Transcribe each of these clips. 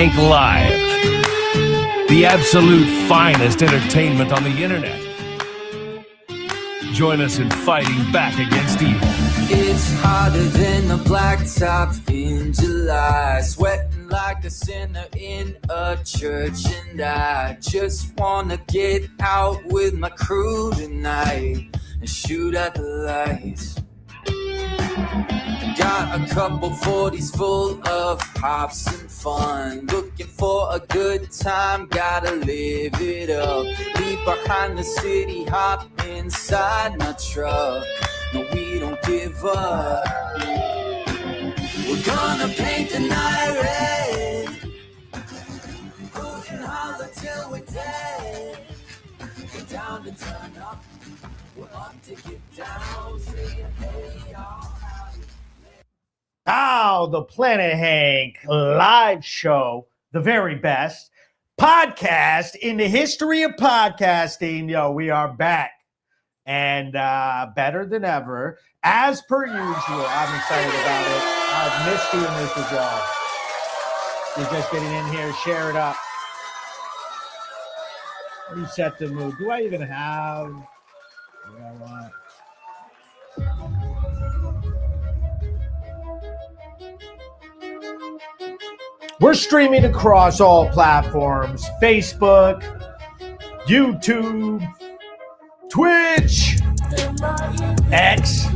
Hank Live, the absolute finest entertainment on the internet. Join us in fighting back against evil. It's hotter than the blacktop in July, sweating like a sinner in a church, and I just wanna get out with my crew tonight and shoot at the lights. Got a couple 40s full of hops and fun, looking for a good time, gotta live it up. Leave behind the city, hop inside my truck. No, we don't give up. We're gonna paint the night red, hoot and holler till we're dead. We're down to turn up, we're up to get down, saying hey y'all. How the Planet Hank live show, the very best podcast in the history of podcasting. Yo, we are back and better than ever, as per usual. I'm excited about it. I've missed doing this with y'all. You're just getting in here, share it up. Reset the mood. Do I even have what I want? We're streaming across all platforms: Facebook, YouTube, Twitch, X.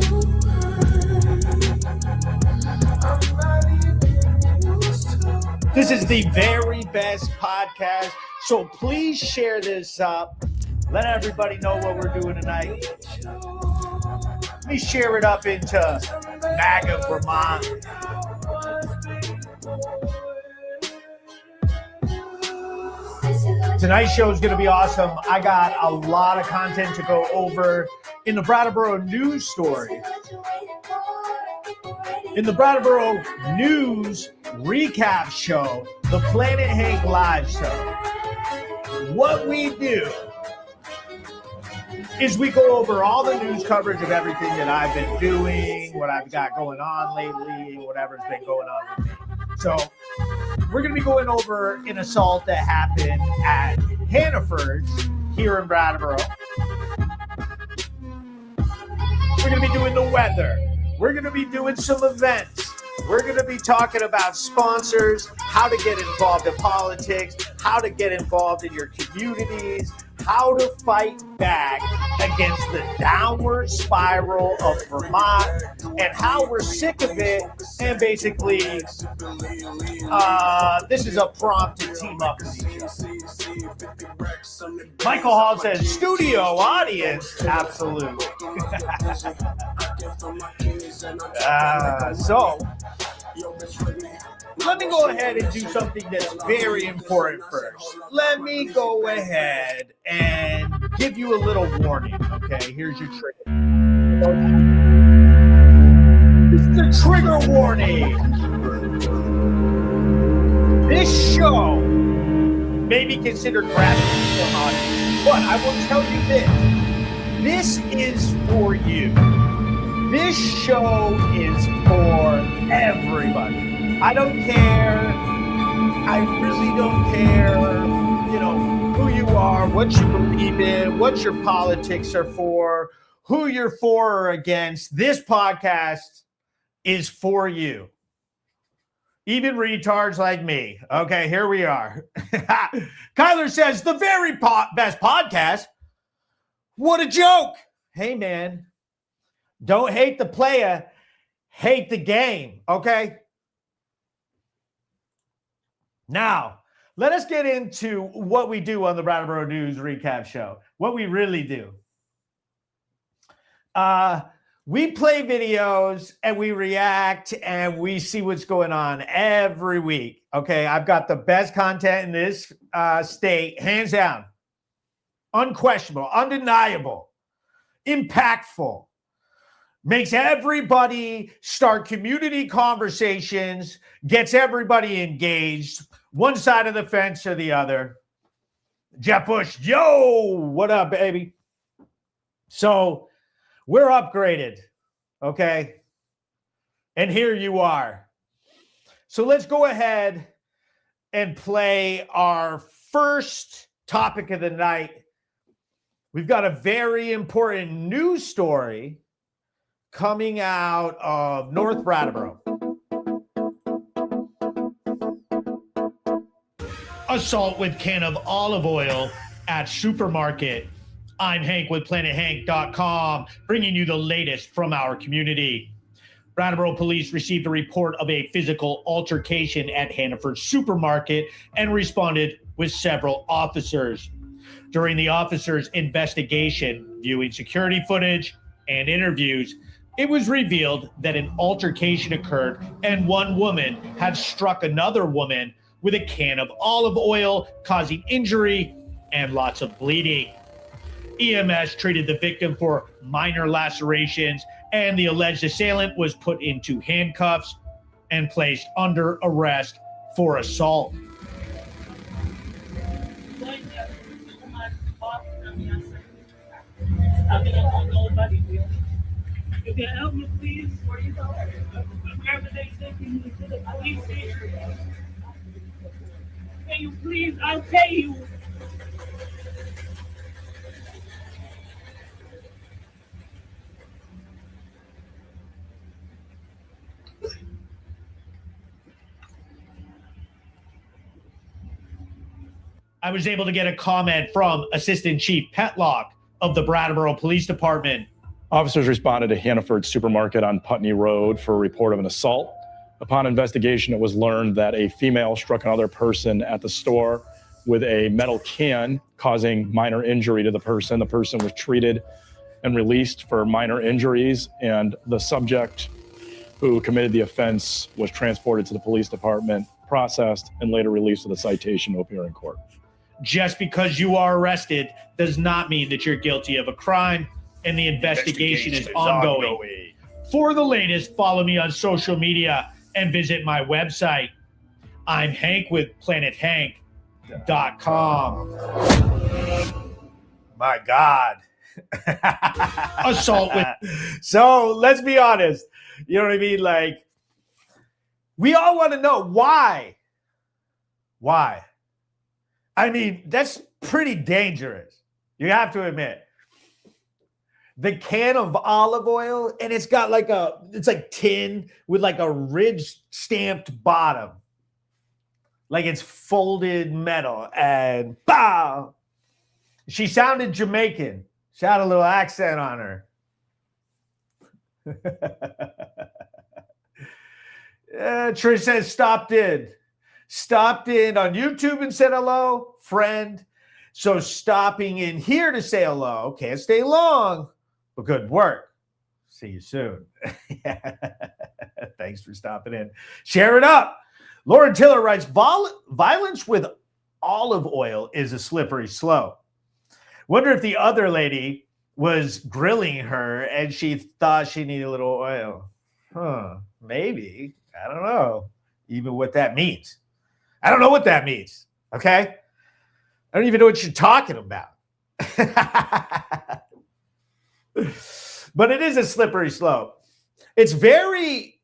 This is the very best podcast, so please share this up. Let everybody know what we're doing tonight. Let me share it up into MAGA Vermont. Tonight's show is going to be awesome. I got a lot of content to go over in the Brattleboro news story. In the Brattleboro news recap show, the Planet Hank live show, what we do is we go over all the news coverage of everything that I've been doing, what I've got going on lately, whatever's been going on with me. So we're going to be going over an assault that happened at Hannaford's here in Brattleboro. We're going to be doing the weather. We're going to be doing some events. We're going to be talking about sponsors, how to get involved in politics, how to get involved in your communities, how to fight back against the downward spiral of Vermont, and how we're sick of it. And basically, this is a prompt to team up with each other. Michael Hall says, studio audience, absolute. So, let me go ahead and do something that's very important first. Let me go ahead and give you a little warning, okay? Here's your trigger. This is a trigger warning. This show may be considered graphic for some audience, but I will tell you this. This is for you. This show is for everybody. I don't care. I really don't care, who you are, what you believe in, what your politics are for, who you're for or against. This podcast is for you. Even retards like me. Okay, here we are. Kyler says, the very best podcast. What a joke. Hey, man. Don't hate the player. Hate the game. Okay? Now, let us get into what we do on the Brattleboro News Recap Show. What we really do. We play videos and we react and we see what's going on every week. Okay, I've got the best content in this state, hands down. Unquestionable, undeniable, impactful. Makes everybody start community conversations, gets everybody engaged, one side of the fence or the other. Jeff Bush, yo, what up, baby? So we're upgraded, okay? And here you are. So let's go ahead and play our first topic of the night. We've got a very important news story coming out of North Brattleboro. Assault with can of olive oil at supermarket. I'm Hank with PlanetHank.com, bringing you the latest from our community. Brattleboro police received a report of a physical altercation at Hannaford Supermarket and responded with several officers. During the officers' investigation, viewing security footage and interviews, it was revealed that an altercation occurred and one woman had struck another woman with a can of olive oil, causing injury and lots of bleeding. EMS treated the victim for minor lacerations, and the alleged assailant was put into handcuffs and placed under arrest for assault. You can help me, please? Where you go? Wherever they send you to the police station. Can you please? I'll pay you. I was able to get a comment from Assistant Chief Petlock of the Brattleboro Police Department. Officers responded to Hannaford Supermarket on Putney Road for a report of an assault. Upon investigation, it was learned that a female struck another person at the store with a metal can, causing minor injury to the person. The person was treated and released for minor injuries, and the subject who committed the offense was transported to the police department, processed, and later released with a citation to appear in court. Just because you are arrested does not mean that you're guilty of a crime, and the investigation is ongoing. For the latest, follow me on social media and visit my website. I'm Hank with PlanetHank.com. My God. Assault with. So let's be honest. You know what I mean? Like, we all want to know why. Why? I mean, that's pretty dangerous. You have to admit. The can of olive oil, and it's got like it's like tin with like a ridge stamped bottom. Like it's folded metal, and bow. She sounded Jamaican. She had a little accent on her. Trish says stopped in on YouTube and said hello, friend. So stopping in here to say hello. Can't stay long. But good work. See you soon. Thanks for stopping in. Share it up. Lauren Tiller writes, violence with olive oil is a slippery slope. Wonder if the other lady was grilling her and she thought she needed a little oil. Maybe. I don't know even what that means. I don't know what that means. Okay? I don't even know what you're talking about. But it is a slippery slope. It's very,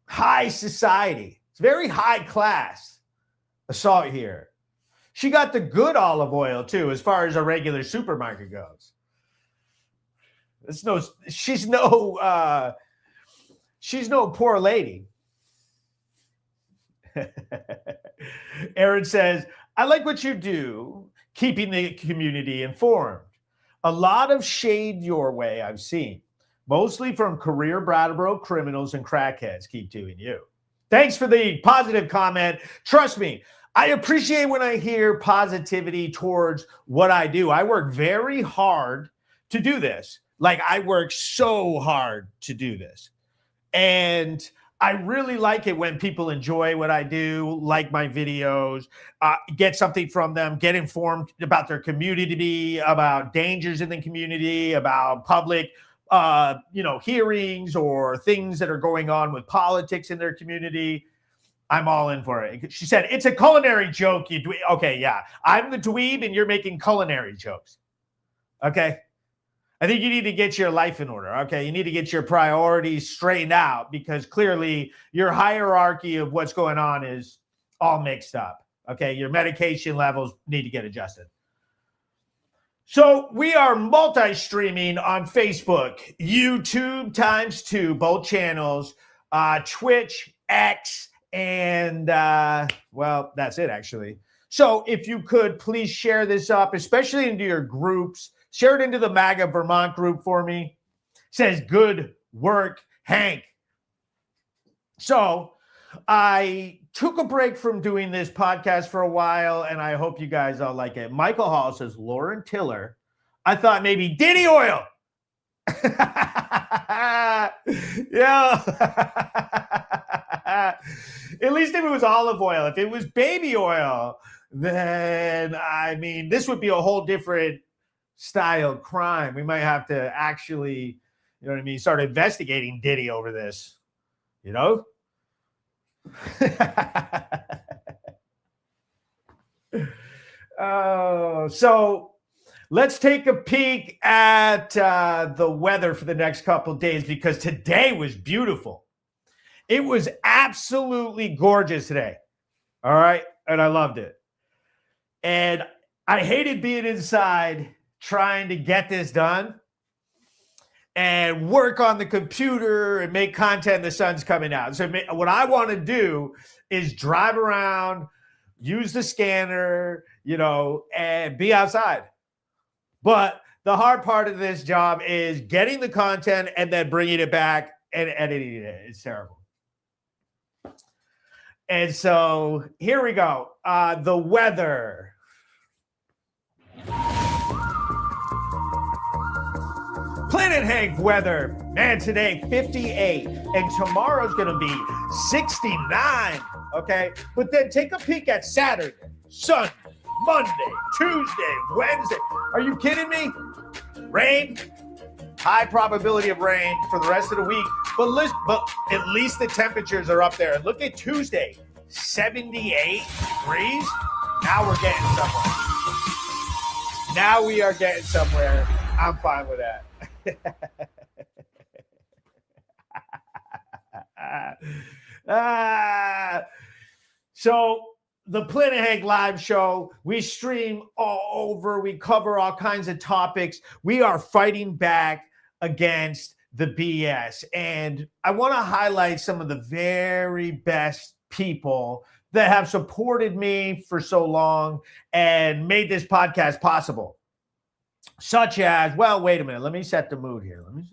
high society. It's very high class assault here. She got the good olive oil too, as far as a regular supermarket goes. She's no poor lady. Aaron says, I like what you do, keeping the community informed. A lot of shade your way I've seen, mostly from career Brattleboro criminals and crackheads. Keep doing you. Thanks for the positive comment. Trust me, I appreciate when I hear positivity towards what I do. I work very hard to do this. Like, I work so hard to do this. And I really like it when people enjoy what I do, like my videos, get something from them, get informed about their community, about dangers in the community, about public, hearings or things that are going on with politics in their community. I'm all in for it. She said, it's a culinary joke. You dweeb. Okay, yeah. I'm the dweeb and you're making culinary jokes. Okay? I think you need to get your life in order, okay? You need to get your priorities straightened out because clearly your hierarchy of what's going on is all mixed up. Okay, your medication levels need to get adjusted. So we are multi-streaming on Facebook, YouTube ×2, both channels, Twitch, X, and well, that's it actually. So if you could please share this up, especially into your groups. Share it into the MAGA Vermont group for me. It says good work, Hank. So I took a break from doing this podcast for a while, and I hope you guys all like it. Michael Hall says, Lauren Tiller. I thought maybe Diddy oil. Yeah. At least if it was olive oil. If it was baby oil, then, I mean, this would be a whole different style crime. We might have to actually, you know what I mean, start investigating Diddy over this, you know? So let's take a peek at the weather for the next couple of days, because today was beautiful. It was absolutely gorgeous today. All right. And I loved it. And I hated being inside trying to get this done and work on the computer and make content. The sun's coming out. So what I want to do is drive around, use the scanner, you know, and be outside. But the hard part of this job is getting the content and then bringing it back and editing it. It's terrible. And so here we go. The weather. Planet Hank weather. Man, today 58 and tomorrow's going to be 69. Okay. But then take a peek at Saturday, Sunday, Monday, Tuesday, Wednesday. Are you kidding me? Rain. High probability of rain for the rest of the week. But at least the temperatures are up there. And look at Tuesday, 78 degrees. Now we're getting somewhere. Now we are getting somewhere. I'm fine with that. So the Planet Hank live show, we stream all over. We cover all kinds of topics. We are fighting back against the BS. And I want to highlight some of the very best people that have supported me for so long and made this podcast possible. Such as, well, wait a minute. Let me set the mood here. Let me see.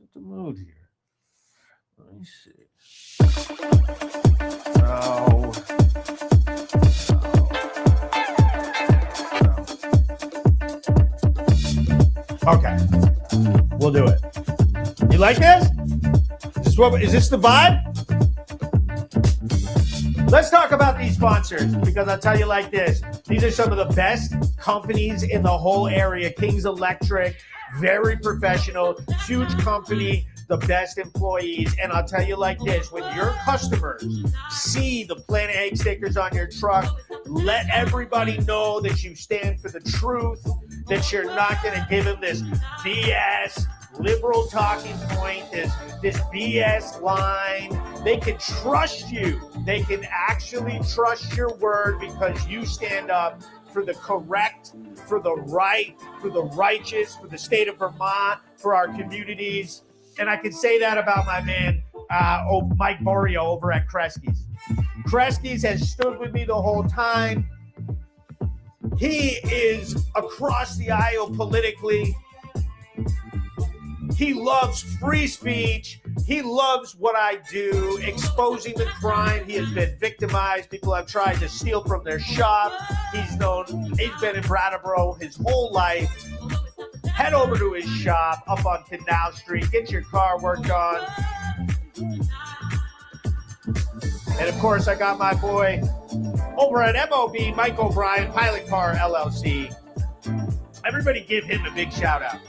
Okay. We'll do it. You like this? Is this the vibe? Let's talk about these sponsors, because I'll tell you like this. These are some of the best companies in the whole area. Kings Electric, very professional, huge company, the best employees. And I'll tell you like this, when your customers see the Planet Hank stickers on your truck, let everybody know that you stand for the truth, that you're not going to give them this BS liberal talking point, this BS line. They can trust you. They can actually trust your word because you stand up for the correct, for the right, for the righteous, for the state of Vermont, for our communities. And I can say that about my man, Mike Borio over at Kresge's. Kresge's has stood with me the whole time. He is across the aisle politically. He loves free speech. He loves what I do, exposing the crime. He has been victimized. People have tried to steal from their shop. He's been in Brattleboro his whole life. Head over to his shop up on Canal Street. Get your car worked on. And of course, I got my boy over at MOB, Mike O'Brien, Pilot Car LLC. Everybody give him a big shout out.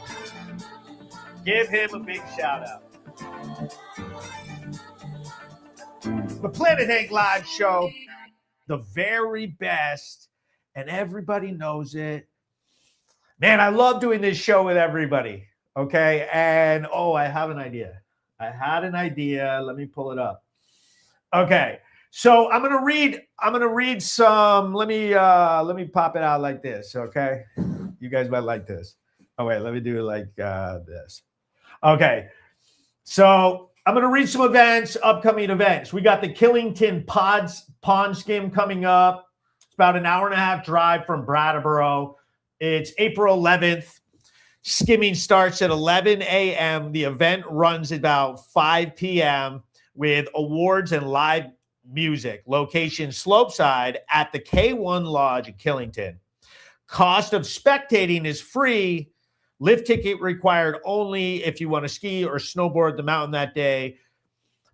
Give him a big shout out. The Planet Hank live show, the very best, and everybody knows it. Man, I love doing this show with everybody. Okay. And I have an idea. Let me pull it up. Okay. So I'm gonna read some. Let me pop it out like this, okay? You guys might like this. Oh wait, let me do it like this. Okay. So I'm gonna read some upcoming events. We got the Killington Pond Skim coming up. It's about an hour and a half drive from Brattleboro. It's April 11th. Skimming starts at 11 a.m. The event runs about 5 p.m. with awards and live music. Location Slopeside at the K1 Lodge in Killington. Cost of spectating is free. Lift ticket required only if you want to ski or snowboard the mountain that day.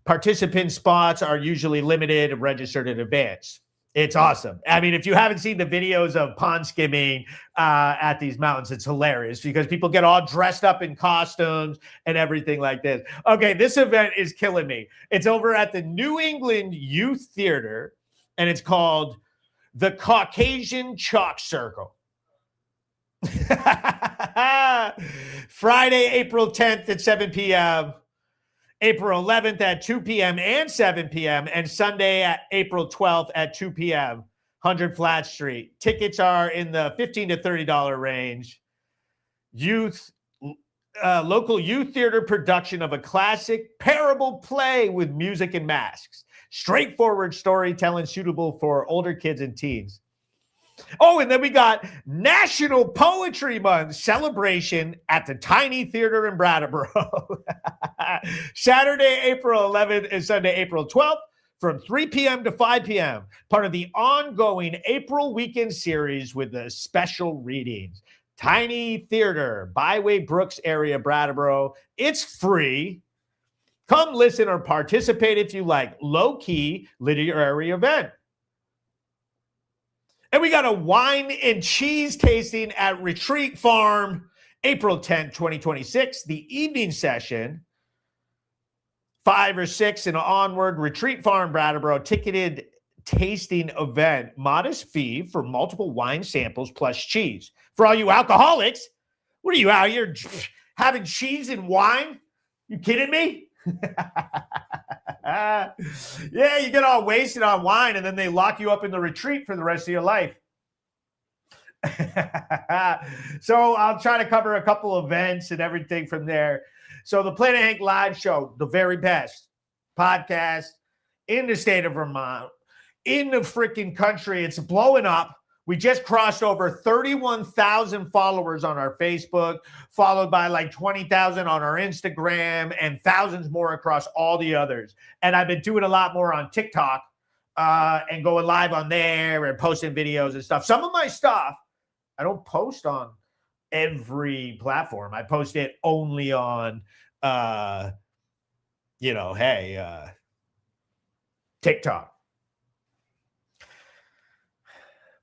Participant spots are usually limited and registered in advance. It's awesome. I mean, if you haven't seen the videos of pond skimming at these mountains, it's hilarious because people get all dressed up in costumes and everything like this. Okay, this event is killing me. It's over at the New England Youth Theater, and it's called the Caucasian Chalk Circle. Friday, April 10th at 7 p.m., April 11th at 2 p.m. and 7 p.m., and Sunday at April 12th at 2 p.m., 100 Flat Street. Tickets are in the $15 to $30 range. Local youth theater production of a classic parable play with music and masks. Straightforward storytelling suitable for older kids and teens. Oh, and then we got National Poetry Month celebration at the Tiny Theater in Brattleboro. Saturday, April 11th and Sunday, April 12th from 3 p.m. to 5 p.m. Part of the ongoing April weekend series with the special readings. Tiny Theater, Byway Brooks area, Brattleboro. It's free. Come listen or participate if you like. Low-key literary event. And we got a wine and cheese tasting at Retreat Farm, April 10th, 2026. The evening session, 5 or 6 and onward. Retreat Farm, Brattleboro, ticketed tasting event. Modest fee for multiple wine samples plus cheese. For all you alcoholics, what are you out here having cheese and wine? You kidding me? Yeah, you get all wasted on wine and then they lock you up in the retreat for the rest of your life. So I'll try to cover a couple events and everything from there. So the Planet Hank live show, the very best podcast in the state of Vermont, in the freaking country. It's blowing up. We just crossed over 31,000 followers on our Facebook, followed by like 20,000 on our Instagram and thousands more across all the others. And I've been doing a lot more on TikTok and going live on there and posting videos and stuff. Some of my stuff, I don't post on every platform. I post it only on, TikTok.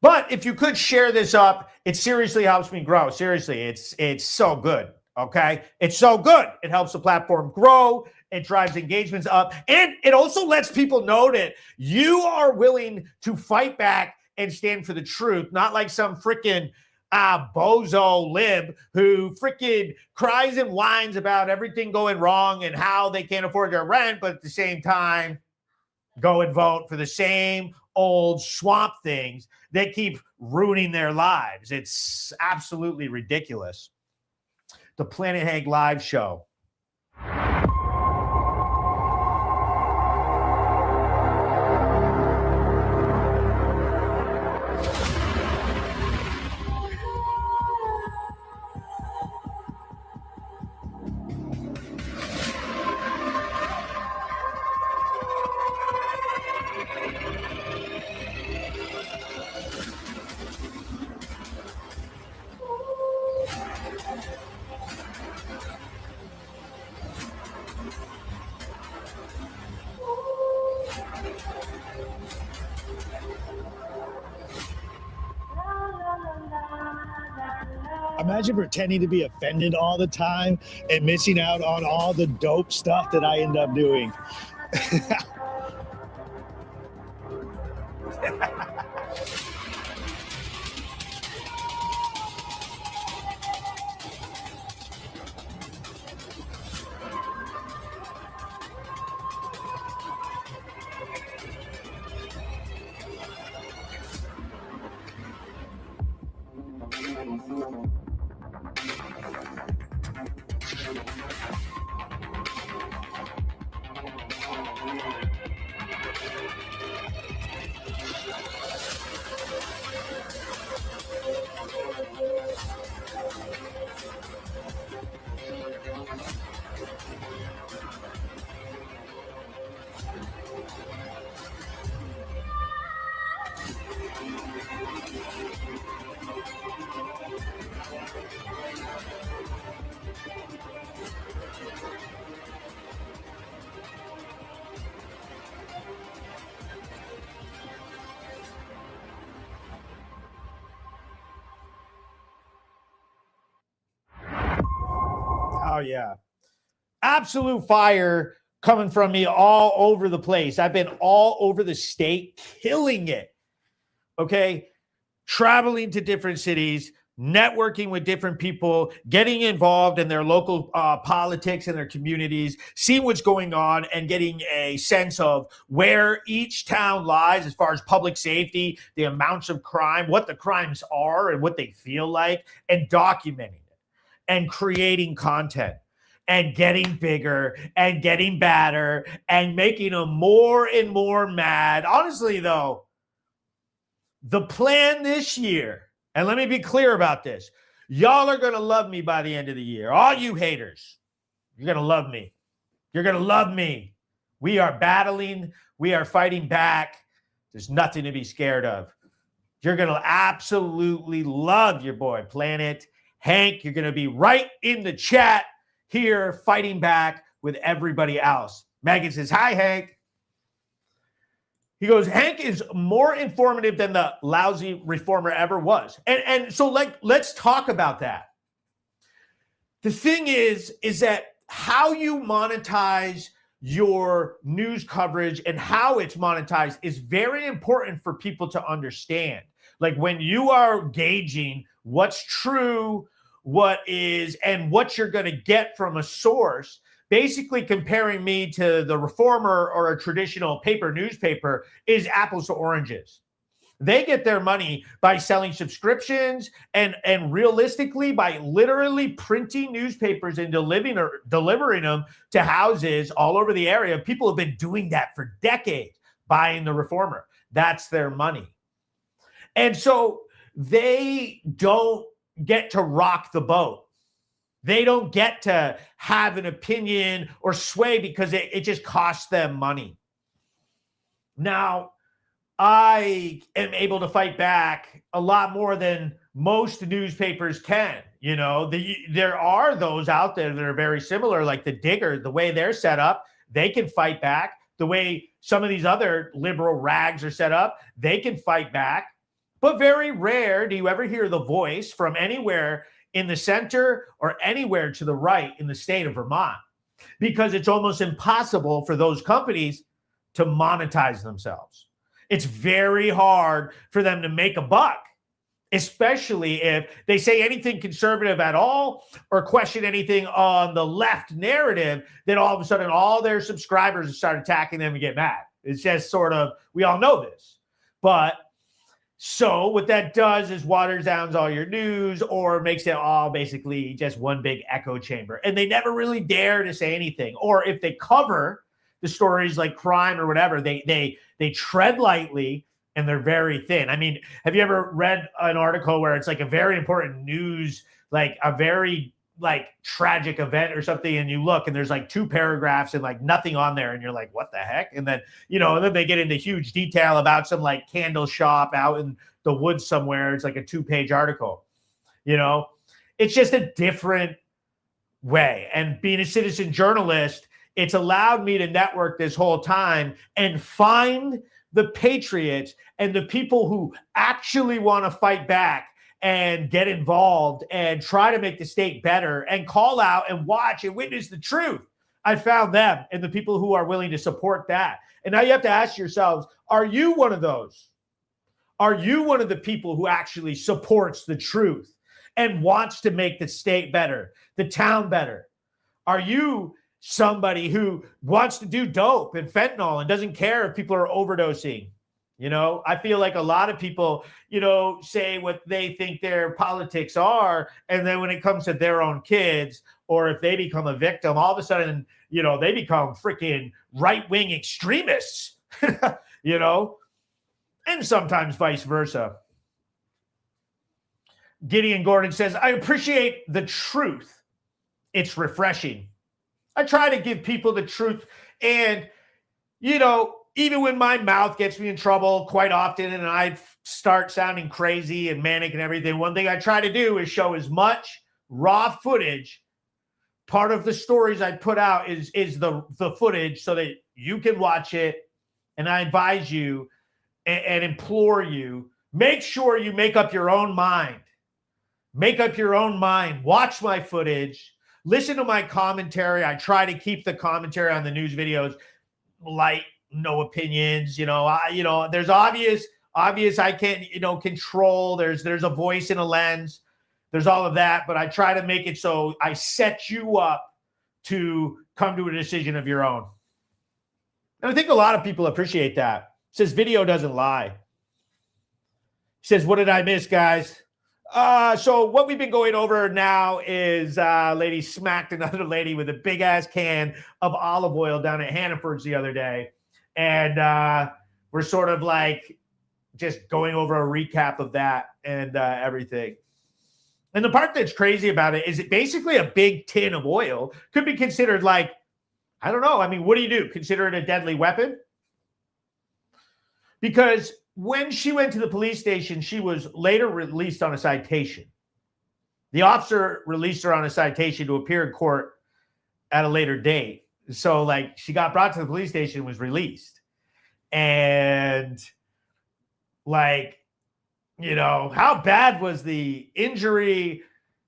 But if you could share this up, it seriously helps me grow. Seriously, it's so good, okay? It's so good. It helps the platform grow. It drives engagements up. And it also lets people know that you are willing to fight back and stand for the truth, not like some freaking bozo lib who freaking cries and whines about everything going wrong and how they can't afford their rent, but at the same time, go and vote for the same old swamp things that keep ruining their lives. It's absolutely ridiculous. The Planet Hank live show. Imagine pretending to be offended all the time and missing out on all the dope stuff that I end up doing. Oh, yeah. Absolute fire coming from me all over the place. I've been all over the state killing it. Okay. Traveling to different cities, networking with different people, getting involved in their local politics and their communities, seeing what's going on and getting a sense of where each town lies as far as public safety, the amounts of crime, what the crimes are and what they feel like, and documenting it and creating content and getting bigger and getting badder and making them more and more mad. Honestly, though, the plan this year, and let me be clear about this, y'all are going to love me by the end of the year. All you haters, you're going to love me. You're going to love me. We are battling. We are fighting back. There's nothing to be scared of. You're going to absolutely love your boy, Planet Hank. You're going to be right in the chat here fighting back with everybody else. Megan says, hi, Hank. He goes, Hank is more informative than the lousy reformer ever was. And so let's talk about that. The thing is that how you monetize your news coverage and how it's monetized is very important for people to understand. Like when you are gauging what's true, what is, and what you're going to get from a source, basically comparing me to the reformer or a traditional paper newspaper is apples to oranges. They get their money by selling subscriptions and realistically by literally printing newspapers and delivering them to houses all over the area. People have been doing that for decades, buying the reformer. That's their money. And so they don't get to rock the boat. They don't get to have an opinion or sway because it just costs them money. Now, I am able to fight back a lot more than most newspapers can. You know, there are those out there that are very similar, like the Digger, the way they're set up, they can fight back. The way some of these other liberal rags are set up, they can fight back. But very rare do you ever hear the voice from anywhere in the center or anywhere to the right in the state of Vermont, because it's almost impossible for those companies to monetize themselves. It's very hard for them to make a buck, especially if they say anything conservative at all or question anything on the left narrative, then all of a sudden all their subscribers start attacking them and get mad. It's just sort of, we all know this. But so what that does is waters down all your news or makes it all basically just one big echo chamber. And they never really dare to say anything. Or if they cover the stories like crime or whatever, they tread lightly and they're very thin. I mean, have you ever read an article where it's like a very important news, like a very like tragic event or something, and you look and there's like 2 paragraphs and like nothing on there, and you're like, what the heck? And then, you know, and then they get into huge detail about some like candle shop out in the woods somewhere. It's like a 2-page article. You know, it's just a different way. And being a citizen journalist, it's allowed me to network this whole time and find the patriots and the people who actually want to fight back and get involved and try to make the state better and call out and watch and witness the truth. I found them and the people who are willing to support that. And now you have to ask yourselves, are you one of those? Are you one of the people who actually supports the truth and wants to make the state better, the town better? Are you somebody who wants to do dope and fentanyl and doesn't care if people are overdosing? You know, I feel like a lot of people, you know, say what they think their politics are. And then when it comes to their own kids, or if they become a victim, all of a sudden, you know, they become freaking right-wing extremists, you know, and sometimes vice versa. Gideon Gordon says, I appreciate the truth. It's refreshing. I try to give people the truth. And, you know, even when my mouth gets me in trouble quite often and I start sounding crazy and manic and everything, one thing I try to do is show as much raw footage. Part of the stories I put out is the footage so that you can watch it. And I advise you and implore you, make sure you make up your own mind. Make up your own mind. Watch my footage. Listen to my commentary. I try to keep the commentary on the news videos light, no opinions. You know, there's obvious I can't, you know, control. There's a voice and a lens. There's all of that, but I try to make it so I set you up to come to a decision of your own. And I think a lot of people appreciate that. It says video doesn't lie. He says, what did I miss, guys? So what we've been going over now is lady smacked another lady with a big ass can of olive oil down at Hannaford's the other day. And we're sort of like just going over a recap of that and everything. And the part that's crazy about it is it basically a big tin of oil could be considered like, I don't know. I mean, what do you do? Consider it a deadly weapon? Because when she went to the police station, she was later released on a citation. The officer released her on a citation to appear in court at a later date. So, like, she got brought to the police station and was released. And, like, you know, how bad was the injury?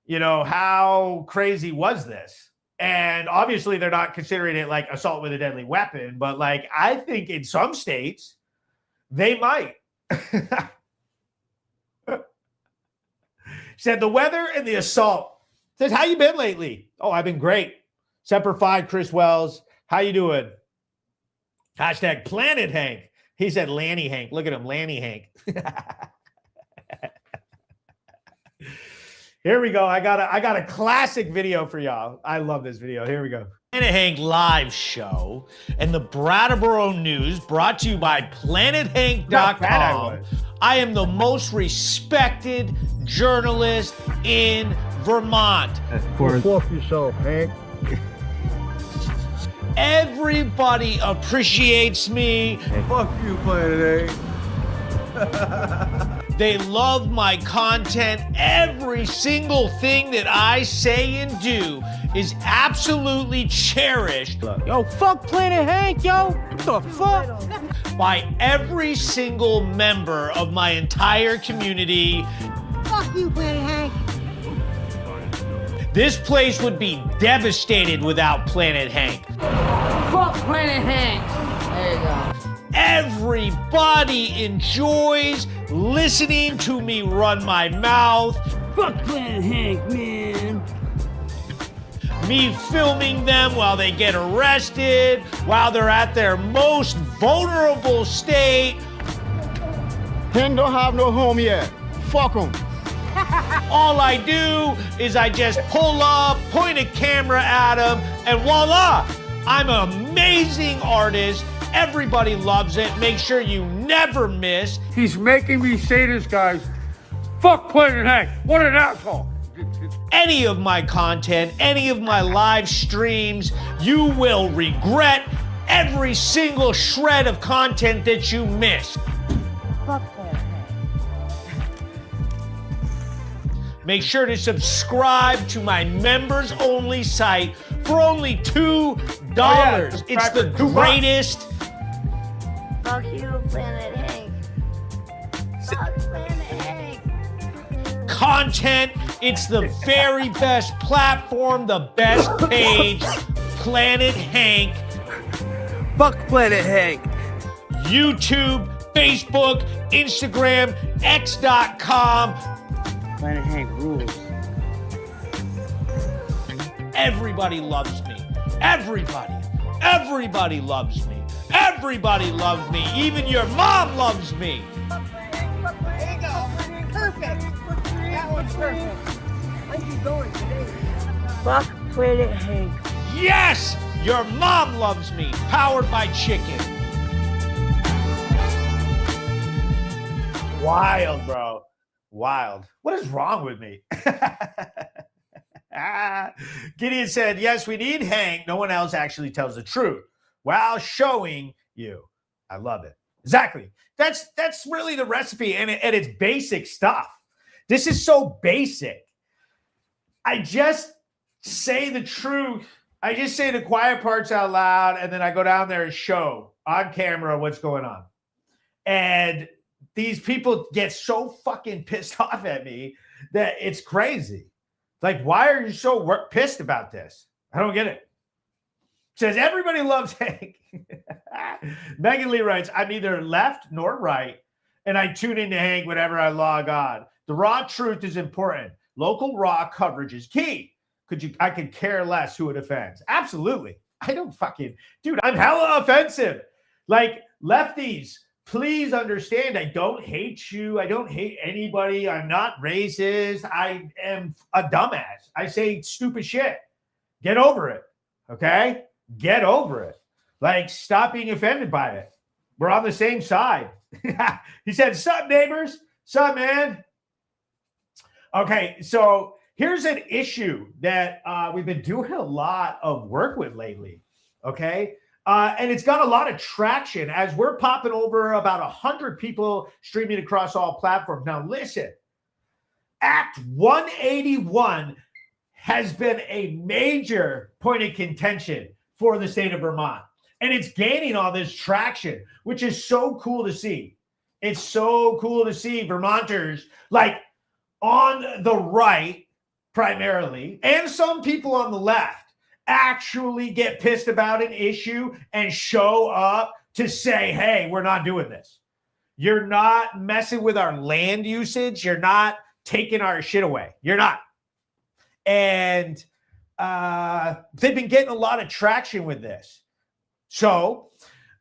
You know, how crazy was this? And obviously, they're not considering it like assault with a deadly weapon. But, like, I think in some states, they might. Said the weather and the assault. Says, how you been lately? Oh, I've been great. Semper Fi, Chris Wells. How you doing? Hashtag Planet Hank. He said Lanny Hank. Look at him, Lanny Hank. Here we go. I got a classic video for y'all. I love this video. Here we go. Planet Hank live show and the Brattleboro News brought to you by PlanetHank.com. I am the most respected journalist in Vermont. Fuck yourself, Hank. Everybody appreciates me. Fuck you, Planet Hank. They love my content. Every single thing that I say and do is absolutely cherished. Yo, fuck Planet Hank, yo. What the fuck? By every single member of my entire community. Fuck you, Planet Hank. This place would be devastated without Planet Hank. Fuck Planet Hank. There you go. Everybody enjoys listening to me run my mouth. Fuck Planet Hank, man. Me filming them while they get arrested, while they're at their most vulnerable state. Hank don't have no home yet. Fuck him. All I do is I just pull up, point a camera at them, and voila! I'm an amazing artist. Everybody loves it. Make sure you never miss. He's making me say this, guys. Fuck Planet Hank. What an asshole. Any of my content, any of my live streams, you will regret every single shred of content that you missed. Fuck Planet Hank. Make sure to subscribe to my members only site for only $2. It's the greatest. Fuck you, Planet Hank. Fuck Planet Hank. Content. It's the very best platform, the best page. Planet Hank. Fuck Planet Hank. YouTube, Facebook, Instagram, X.com. Planet Hank rules. Everybody loves me. Everybody loves me. Everybody loves me. Even your mom loves me. There you go. Perfect. That one's perfect. Where's you going today? Fuck Planet Hank. Yes, your mom loves me. Powered by chicken. Wild, bro. Wild. What is wrong with me? Gideon said, yes, we need Hank. No one else actually tells the truth while showing you. I love it. Exactly. That's really the recipe, and it's basic stuff. This is so basic. I just say the truth. I just say the quiet parts out loud, and then I go down there and show on camera what's going on. And these people get so fucking pissed off at me that it's crazy. Like, why are you so pissed about this? I don't get it. Says everybody loves Hank. Megan Lee writes, I'm neither left nor right, and I tune into Hank whenever I log on. The raw truth is important. Local raw coverage is key. I could care less who it offends. Absolutely. I don't fucking, dude, I'm hella offensive. Like, lefties, please understand, I don't hate you. I don't hate anybody. I'm not racist. I am a dumbass. I say stupid shit. Get over it. Okay? Get over it. Like, stop being offended by it. We're on the same side. He said, sup, neighbors? Sup, man? Okay, so here's an issue that we've been doing a lot of work with lately. Okay? And it's got a lot of traction as we're popping over about 100 people streaming across all platforms. Now, listen, Act 181 has been a major point of contention for the state of Vermont. And it's gaining all this traction, which is so cool to see. It's so cool to see Vermonters, like, on the right primarily, and some people on the left, actually get pissed about an issue and show up to say, hey, we're not doing this. You're not messing with our land usage. You're not taking our shit away. You're not. And they've been getting a lot of traction with this. So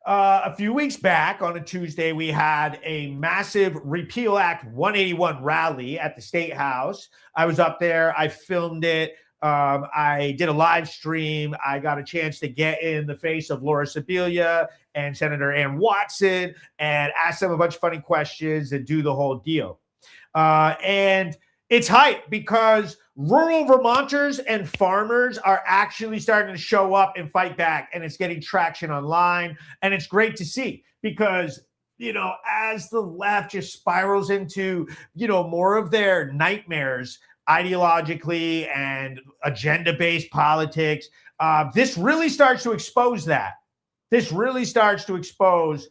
a few weeks back on a Tuesday, we had a massive Repeal Act 181 rally at the State House. I was up there. I filmed it. I did a live stream. I got a chance to get in the face of Laura Sibilia and Senator Ann Watson and ask them a bunch of funny questions and do the whole deal. And it's hype because rural Vermonters and farmers are actually starting to show up and fight back, and it's getting traction online. And it's great to see because, you know, as the left just spirals into, you know, more of their nightmares ideologically and agenda-based politics, this really starts to expose that. This really starts to expose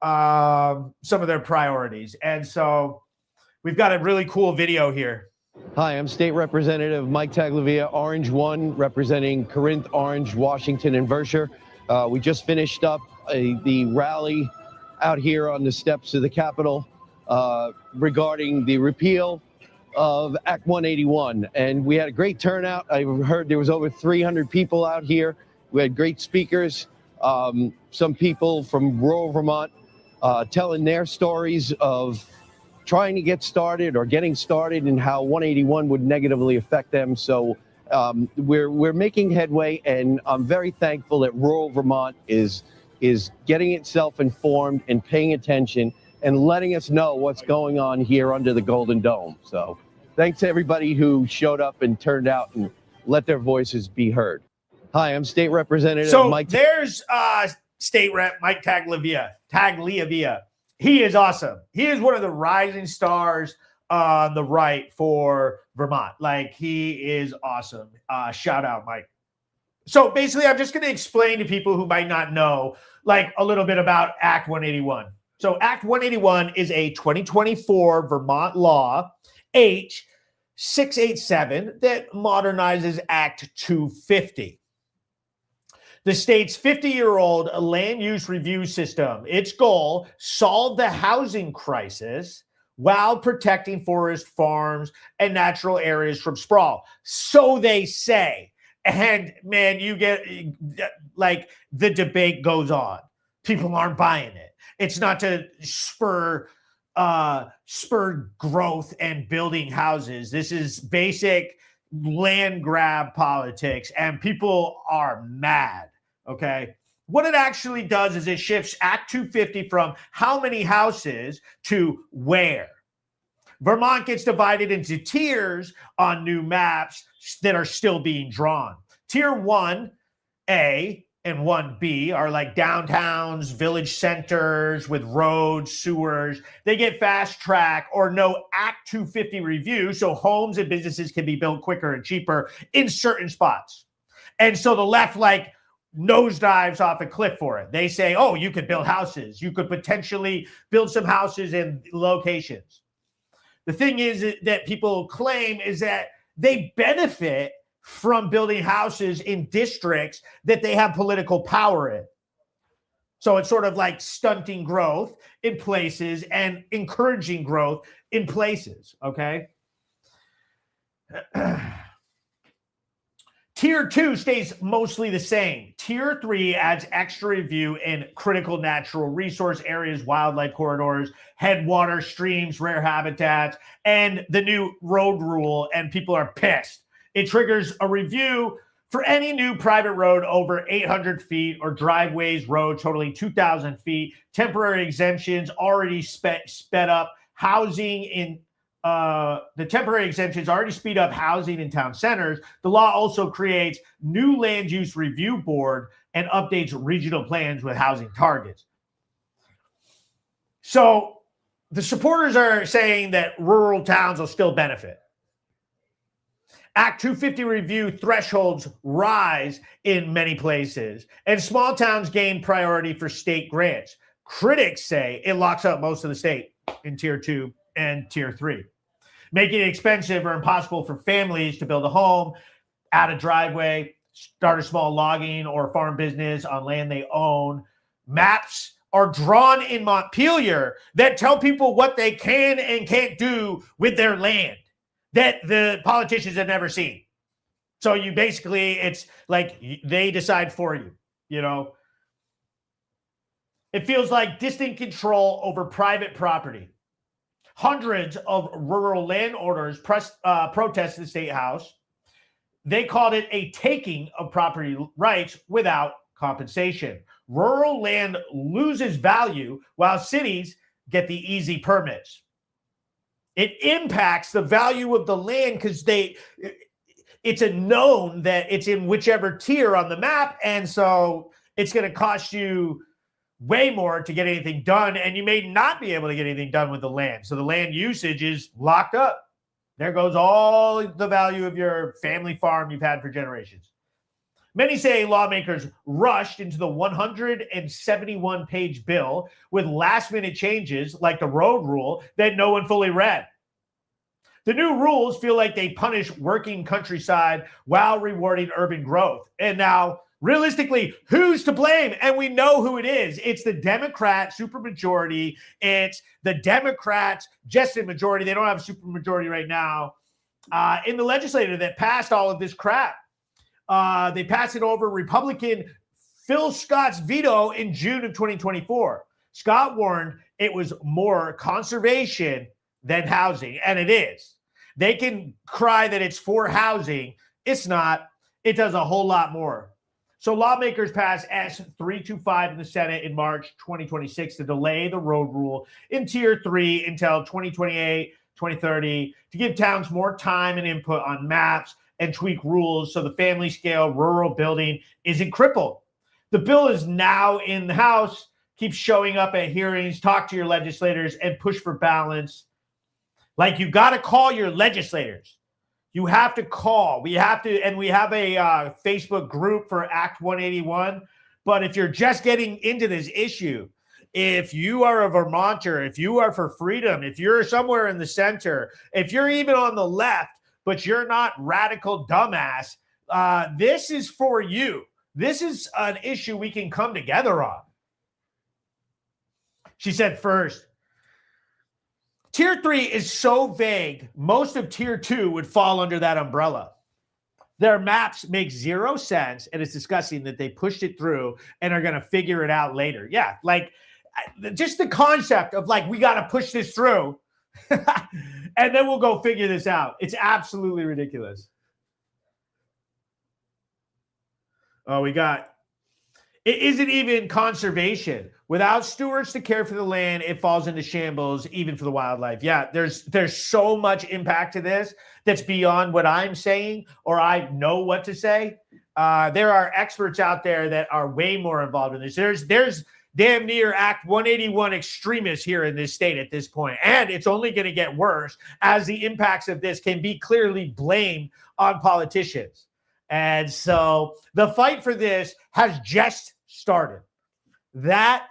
some of their priorities. And so we've got a really cool video here. Hi, I'm State Representative Mike Taglavia, Orange 1, representing Corinth, Orange, Washington, and Vershire. We just finished up the rally out here on the steps of the Capitol regarding the repeal of Act 181. And we had a great turnout. I heard there was over 300 people out here. We had great speakers, some people from rural Vermont telling their stories of trying to get started or getting started and how 181 would negatively affect them. So we're making headway, and I'm very thankful that rural Vermont is getting itself informed and paying attention and letting us know what's going on here under the Golden Dome. So thanks to everybody who showed up and turned out and let their voices be heard. Hi, I'm State Representative Mike. So there's State Rep Mike Taglavia. He is awesome. He is one of the rising stars on the right for Vermont. Like, he is awesome. Shout out, Mike. So basically, I'm just going to explain to people who might not know, like, a little bit about Act 181. So Act 181 is a 2024 Vermont law, H687, that modernizes Act 250. The state's 50-year-old land use review system, its goal, solve the housing crisis while protecting forest, farms, and natural areas from sprawl. So they say. And man, you get, like, the debate goes on. People aren't buying it. It's not to spur growth and building houses. This is basic land grab politics, and people are mad. Okay. What it actually does is it shifts Act 250 from how many houses to where. Vermont gets divided into tiers on new maps that are still being drawn. Tier 1A and 1B are like downtowns, village centers with roads, sewers. They get fast track or no Act 250 review, so homes and businesses can be built quicker and cheaper in certain spots. And so the left nosedives off a cliff for it. They say, oh, you could build houses. You could potentially build some houses in locations. The thing is that people claim is that they benefit from building houses in districts that they have political power in. So it's sort of like stunting growth in places and encouraging growth in places, okay? Tier 2 stays mostly the same. Tier 3 adds extra review in critical natural resource areas, wildlife corridors, headwater streams, rare habitats, and the new road rule, and people are pissed. It triggers a review for any new private road over 800 feet or driveways, road totaling 2,000 feet. Temporary exemptions already sped up housing in the temporary exemptions already speed up housing in town centers. The law also creates new land use review board and updates regional plans with housing targets. So the supporters are saying that rural towns will still benefit. Act 250 review thresholds rise in many places, and small towns gain priority for state grants. Critics say it locks up most of the state in Tier 2 and Tier 3, making it expensive or impossible for families to build a home, add a driveway, start a small logging or farm business on land they own. Maps are drawn in Montpelier that tell people what they can and can't do with their land that the politicians have never seen. So you basically, it's like they decide for you, you know. It feels like distant control over private property. Hundreds of rural landowners protested the state house. They called it a taking of property rights without compensation. Rural land loses value while cities get the easy permits. It impacts the value of the land because it's a known that it's in whichever tier on the map, and so it's going to cost you way more to get anything done, and you may not be able to get anything done with the land. So the land usage is locked up. There goes all the value of your family farm you've had for generations. Many say lawmakers rushed into the 171-page bill with last-minute changes like the road rule that no one fully read. The new rules feel like they punish working countryside while rewarding urban growth. And now, realistically, who's to blame? And we know who it is. It's the Democrat supermajority. It's the Democrats just in majority. They don't have a supermajority right now in the legislature that passed all of this crap. They passed it over Republican Phil Scott's veto in June of 2024. Scott warned it was more conservation than housing, and it is. They can cry that it's for housing. It's not. It does a whole lot more. So lawmakers passed S325 in the Senate in March 2026 to delay the road rule in Tier 3 until 2028, 2030 to give towns more time and input on maps and tweak rules so the family scale rural building isn't crippled. The bill is now in the House. Keep showing up at hearings, talk to your legislators, and push for balance. Like, you got to call your legislators. You have to call. We have a Facebook group for Act 181. But if you're just getting into this issue, if you are a Vermonter, if you are for freedom, if you're somewhere in the center, if you're even on the left, but you're not radical dumbass, this is for you. This is an issue we can come together on. She said first, Tier 3 is so vague, most of Tier 2 would fall under that umbrella. Their maps make zero sense, and it's disgusting that they pushed it through and are going to figure it out later. Yeah, like just the concept of like, we got to push this through and then we'll go figure this out. It's absolutely ridiculous. Oh, it isn't even conservation. Without stewards to care for the land, it falls into shambles, even for the wildlife. Yeah, there's so much impact to this that's beyond what I'm saying or I know what to say. There are experts out there that are way more involved in this. There's damn near Act 181 extremists here in this state at this point, and it's only going to get worse as the impacts of this can be clearly blamed on politicians. And so the fight for this has just started. That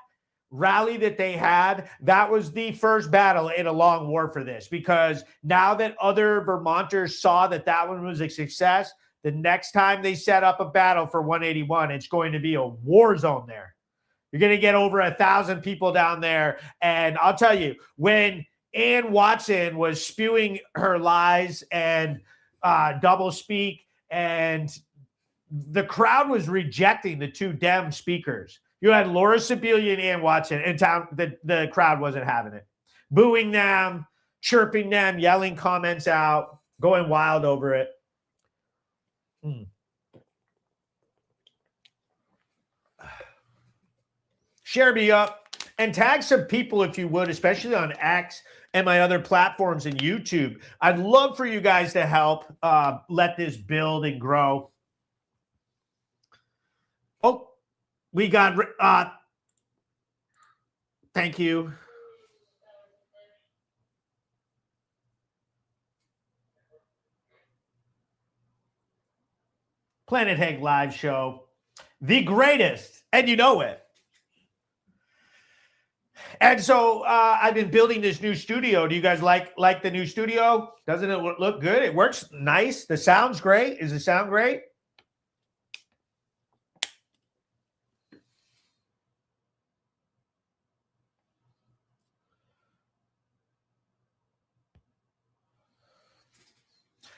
rally that they had, that was the first battle in a long war for this, because now that other Vermonters saw that that one was a success, the next time they set up a battle for 181, it's going to be a war zone there. You're going to get over 1,000 people down there. And I'll tell you, when Ann Watson was spewing her lies and double speak, and the crowd was rejecting the two Dem speakers. You had Laura Sibilia and Ann Watson, and the crowd wasn't having it. Booing them, chirping them, yelling comments out, going wild over it. Share me up and tag some people if you would, especially on X and my other platforms and YouTube. I'd love for you guys to help let this build and grow. Oh, we got, thank you. Planet Hank live show, the greatest, and you know it. And so I've been building this new studio. Do you guys like the new studio? Doesn't it look good? It works nice. The sound's great. Is the sound great?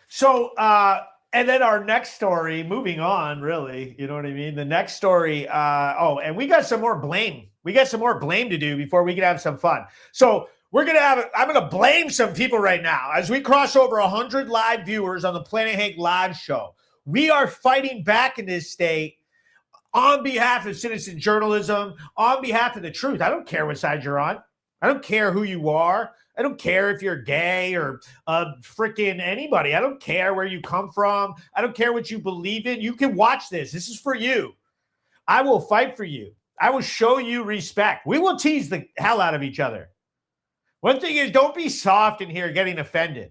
So, and then our next story, moving on, really, you know what I mean? The next story, and we got some more blame. We got some more blame to do before we can have some fun. So I'm going to blame some people right now. As we cross over 100 live viewers on the Planet Hank live show, we are fighting back in this state on behalf of citizen journalism, on behalf of the truth. I don't care what side you're on. I don't care who you are. I don't care if you're gay or freaking anybody. I don't care where you come from. I don't care what you believe in. You can watch this. This is for you. I will fight for you. I will show you respect. We will tease the hell out of each other. One thing is, don't be soft in here getting offended.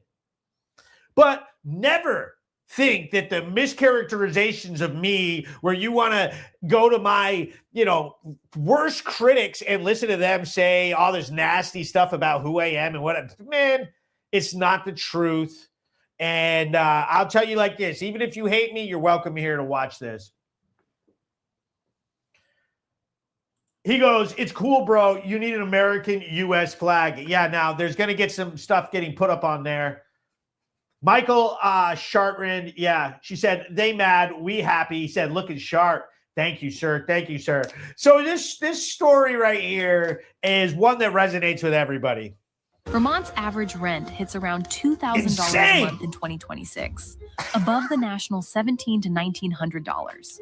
But never think that the mischaracterizations of me, where you want to go to my, worst critics and listen to them say all this nasty stuff about who I am and man, it's not the truth. And I'll tell you like this, even if you hate me, you're welcome here to watch this. He goes, it's cool, bro. You need an American U.S. flag. Yeah, now there's going to get some stuff getting put up on there. Michael Chartrand, yeah, she said, they mad, we happy. He said, looking sharp. Thank you, sir. Thank you, sir. So this story right here is one that resonates with everybody. Vermont's average rent hits around $2,000 a month in 2026, above the national $1,700 to $1,900.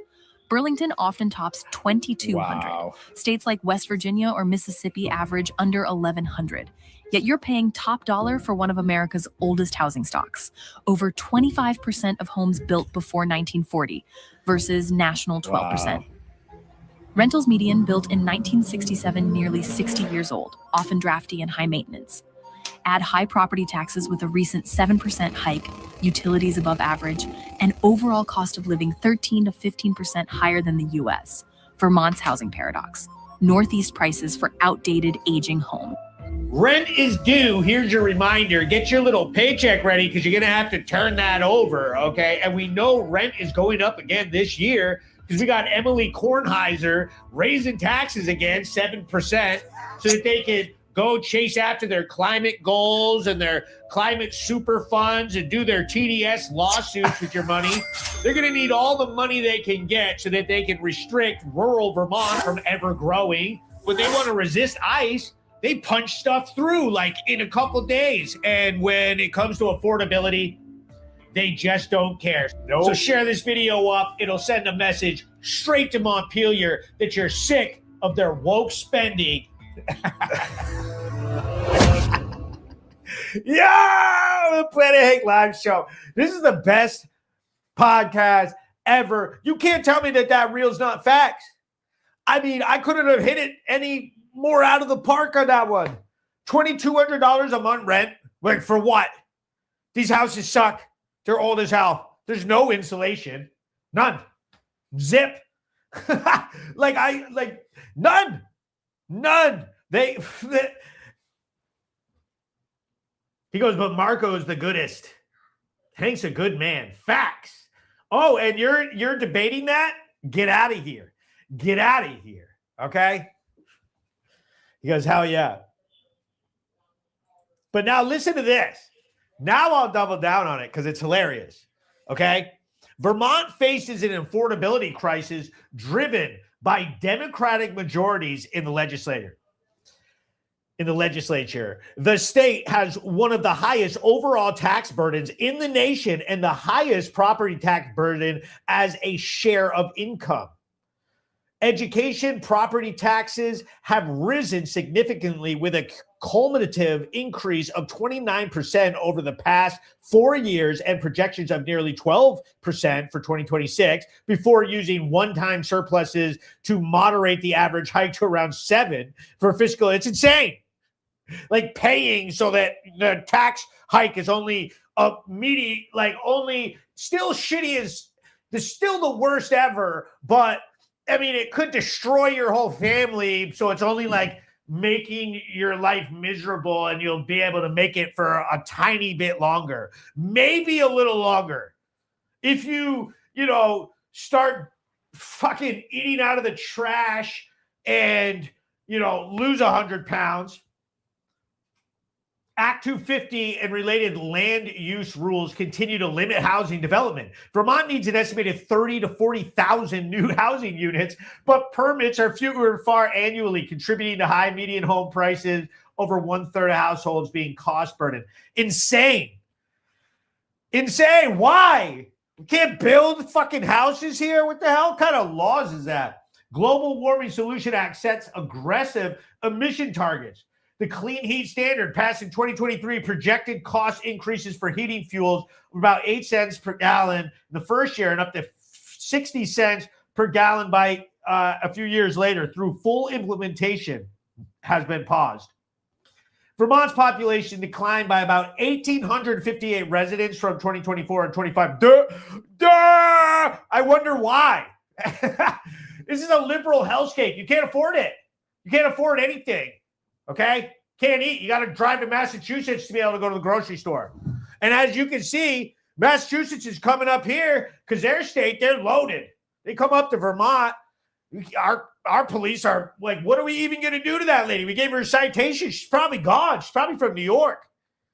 Burlington often tops $2,200. Wow. States like West Virginia or Mississippi average under $1,100. Yet you're paying top dollar for one of America's oldest housing stocks. Over 25% of homes built before 1940 versus national 12%. Wow. Rentals median built in 1967, nearly 60 years old, often drafty and high maintenance. Add high property taxes with a recent 7% hike, utilities above average, and overall cost of living 13 to 15% higher than the U.S. Vermont's housing paradox. Northeast prices for outdated, aging homes. Rent is due. Here's your reminder. Get your little paycheck ready because you're going to have to turn that over, okay? And we know rent is going up again this year because we got Emily Kornheiser raising taxes again 7% so that they can go chase after their climate goals and their climate super funds and do their TDS lawsuits with your money. They're going to need all the money they can get so that they can restrict rural Vermont from ever growing. When they want to resist ICE, they punch stuff through like in a couple days. And when it comes to affordability, they just don't care. So share this video up. It'll send a message straight to Montpelier that you're sick of their woke spending. Yeah, the Planet Hank Live Show. This is the best podcast ever. You can't tell me that reel's not facts. I mean, I couldn't have hit it any more out of the park on that one. $2,200 a month rent. Like, for what? These houses suck. They're old as hell. There's no insulation. None. Zip. None. He goes, but Marco's the goodest. Hank's a good man. Facts. Oh, and you're debating that? Get out of here. Get out of here. Okay? He goes, hell yeah. But now listen to this. Now I'll double down on it because it's hilarious. Okay? Vermont faces an affordability crisis driven by Democratic majorities in the legislature. The state has one of the highest overall tax burdens in the nation and the highest property tax burden as a share of income. Education property taxes have risen significantly with a cumulative increase of 29% over the past 4 years and projections of nearly 12% for 2026 before using one-time surpluses to moderate the average hike to around 7% for fiscal. It's insane. Like paying so that the tax hike is only a meaty, like only still shitty as still the worst ever, but I mean, it could destroy your whole family. So it's only like making your life miserable and you'll be able to make it for a tiny bit longer, maybe a little longer. If you start fucking eating out of the trash and, lose 100 pounds. Act 250 and related land use rules continue to limit housing development. Vermont needs an estimated 30 to 40,000 new housing units, but permits are fewer and far annually, contributing to high median home prices, over 1/3 of households being cost burdened. Insane. Why? We can't build fucking houses here? What the hell kind of laws is that? Global Warming Solution Act sets aggressive emission targets. The Clean Heat Standard passed in 2023 projected cost increases for heating fuels of about 8 cents per gallon in the first year and up to 60 cents per gallon by a few years later through full implementation has been paused. Vermont's population declined by about 1,858 residents from 2024 and 25. I wonder why. This is a liberal hellscape. You can't afford it. You can't afford anything. Okay? Can't eat. You got to drive to Massachusetts to be able to go to the grocery store. And as you can see, Massachusetts is coming up here because their state, they're loaded. They come up to Vermont. Our police are like, what are we even going to do to that lady? We gave her a citation. She's probably gone. She's probably from New York.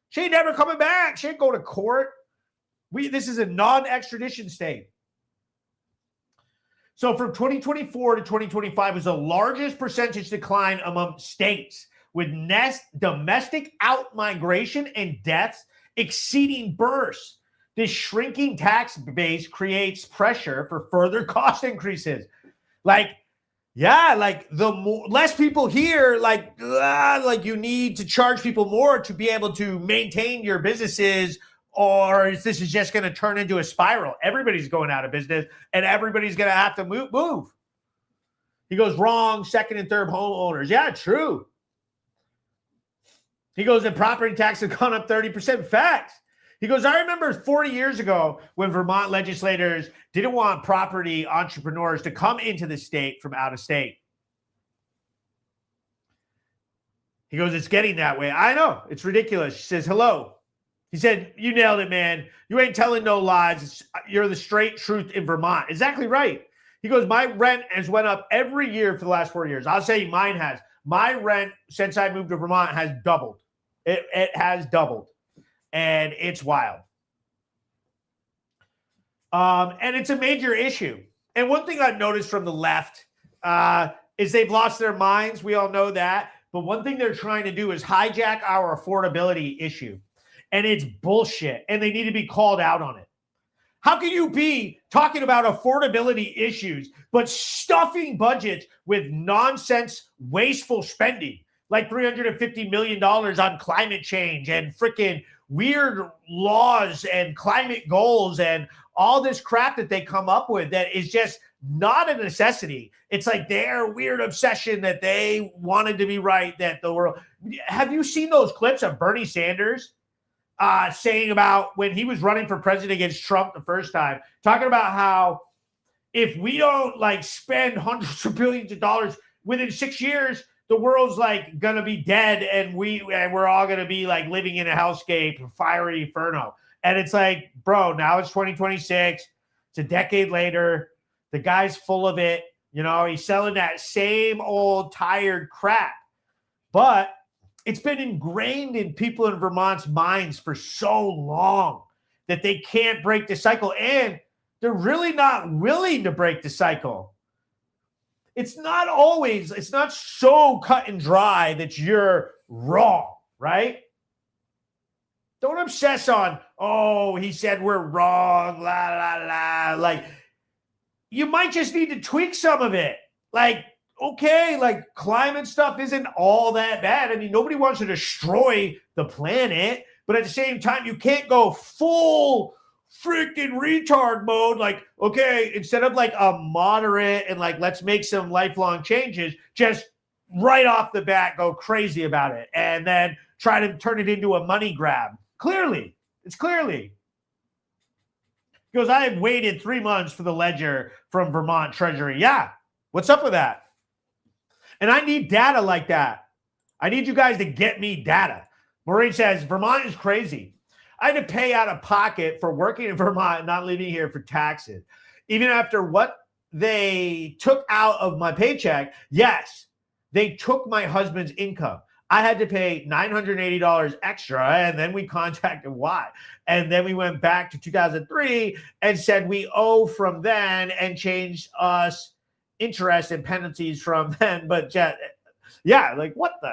She ain't never coming back. She ain't going to court. This is a non-extradition state. So from 2024 to 2025 was the largest percentage decline among states, with domestic out-migration and deaths exceeding births. This shrinking tax base creates pressure for further cost increases. The less people here, you need to charge people more to be able to maintain your businesses, or this is just going to turn into a spiral. Everybody's going out of business, and everybody's going to have to move. He goes, wrong, second and third homeowners. Yeah, true. He goes, the property tax has gone up 30%. Facts. He goes, I remember 40 years ago when Vermont legislators didn't want property entrepreneurs to come into the state from out of state. He goes, it's getting that way. I know. It's ridiculous. She says, hello. He said, you nailed it, man. You ain't telling no lies. You're the straight truth in Vermont. Exactly right. He goes, my rent has went up every year for the last 4 years. I'll say mine has. My rent since I moved to Vermont has doubled. It has doubled, and it's wild. And it's a major issue. And one thing I've noticed from the left is they've lost their minds. We all know that. But one thing they're trying to do is hijack our affordability issue. And it's bullshit. And they need to be called out on it. How can you be talking about affordability issues, but stuffing budgets with nonsense, wasteful spending, like $350 million on climate change and freaking weird laws and climate goals and all this crap that they come up with that is just not a necessity. It's like their weird obsession that they wanted to be right, that the world. Have you seen those clips of Bernie Sanders saying about when he was running for president against Trump the first time, talking about how if we don't like spend hundreds of billions of dollars within 6 years, the world's like gonna be dead, and we're all gonna be like living in a hellscape, fiery inferno. And it's like, bro, now it's 2026. It's a decade later. The guy's full of it. You know, he's selling that same old tired crap. But it's been ingrained in people in Vermont's minds for so long that they can't break the cycle. And they're really not willing to break the cycle. It's not so cut and dry that you're wrong, right? Don't obsess on, oh, he said we're wrong, la, la, la. Like, you might just need to tweak some of it. Like, okay, like climate stuff isn't all that bad. I mean, nobody wants to destroy the planet, but at the same time, you can't go full freaking retard mode. Like, okay, instead of like a moderate and like, let's make some lifelong changes, just right off the bat, go crazy about it. And then try to turn it into a money grab. Clearly. He goes, I have waited 3 months for the ledger from Vermont Treasury. Yeah. What's up with that? And I need data like that. I need you guys to get me data. Maureen says, Vermont is crazy. I had to pay out of pocket for working in Vermont and not living here for taxes. Even after what they took out of my paycheck, yes, they took my husband's income. I had to pay $980 extra, and then we contacted why. And then we went back to 2003 and said we owe from then and changed us interest and penalties from then. But yeah, like what the?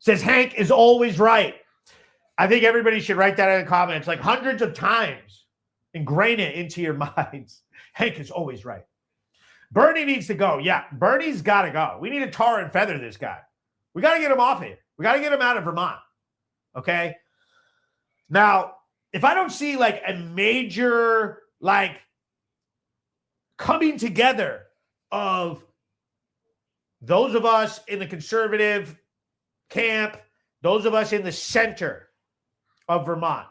Says Hank is always right. I think everybody should write that in the comments like hundreds of times. Ingrain it into your minds. Hank is always right. Bernie needs to go. Yeah, Bernie's got to go. We need to tar and feather this guy. We got to get him off here. We got to get him out of Vermont. Okay? Now, if I don't see like a major like coming together of those of us in the conservative camp, those of us in the center of Vermont,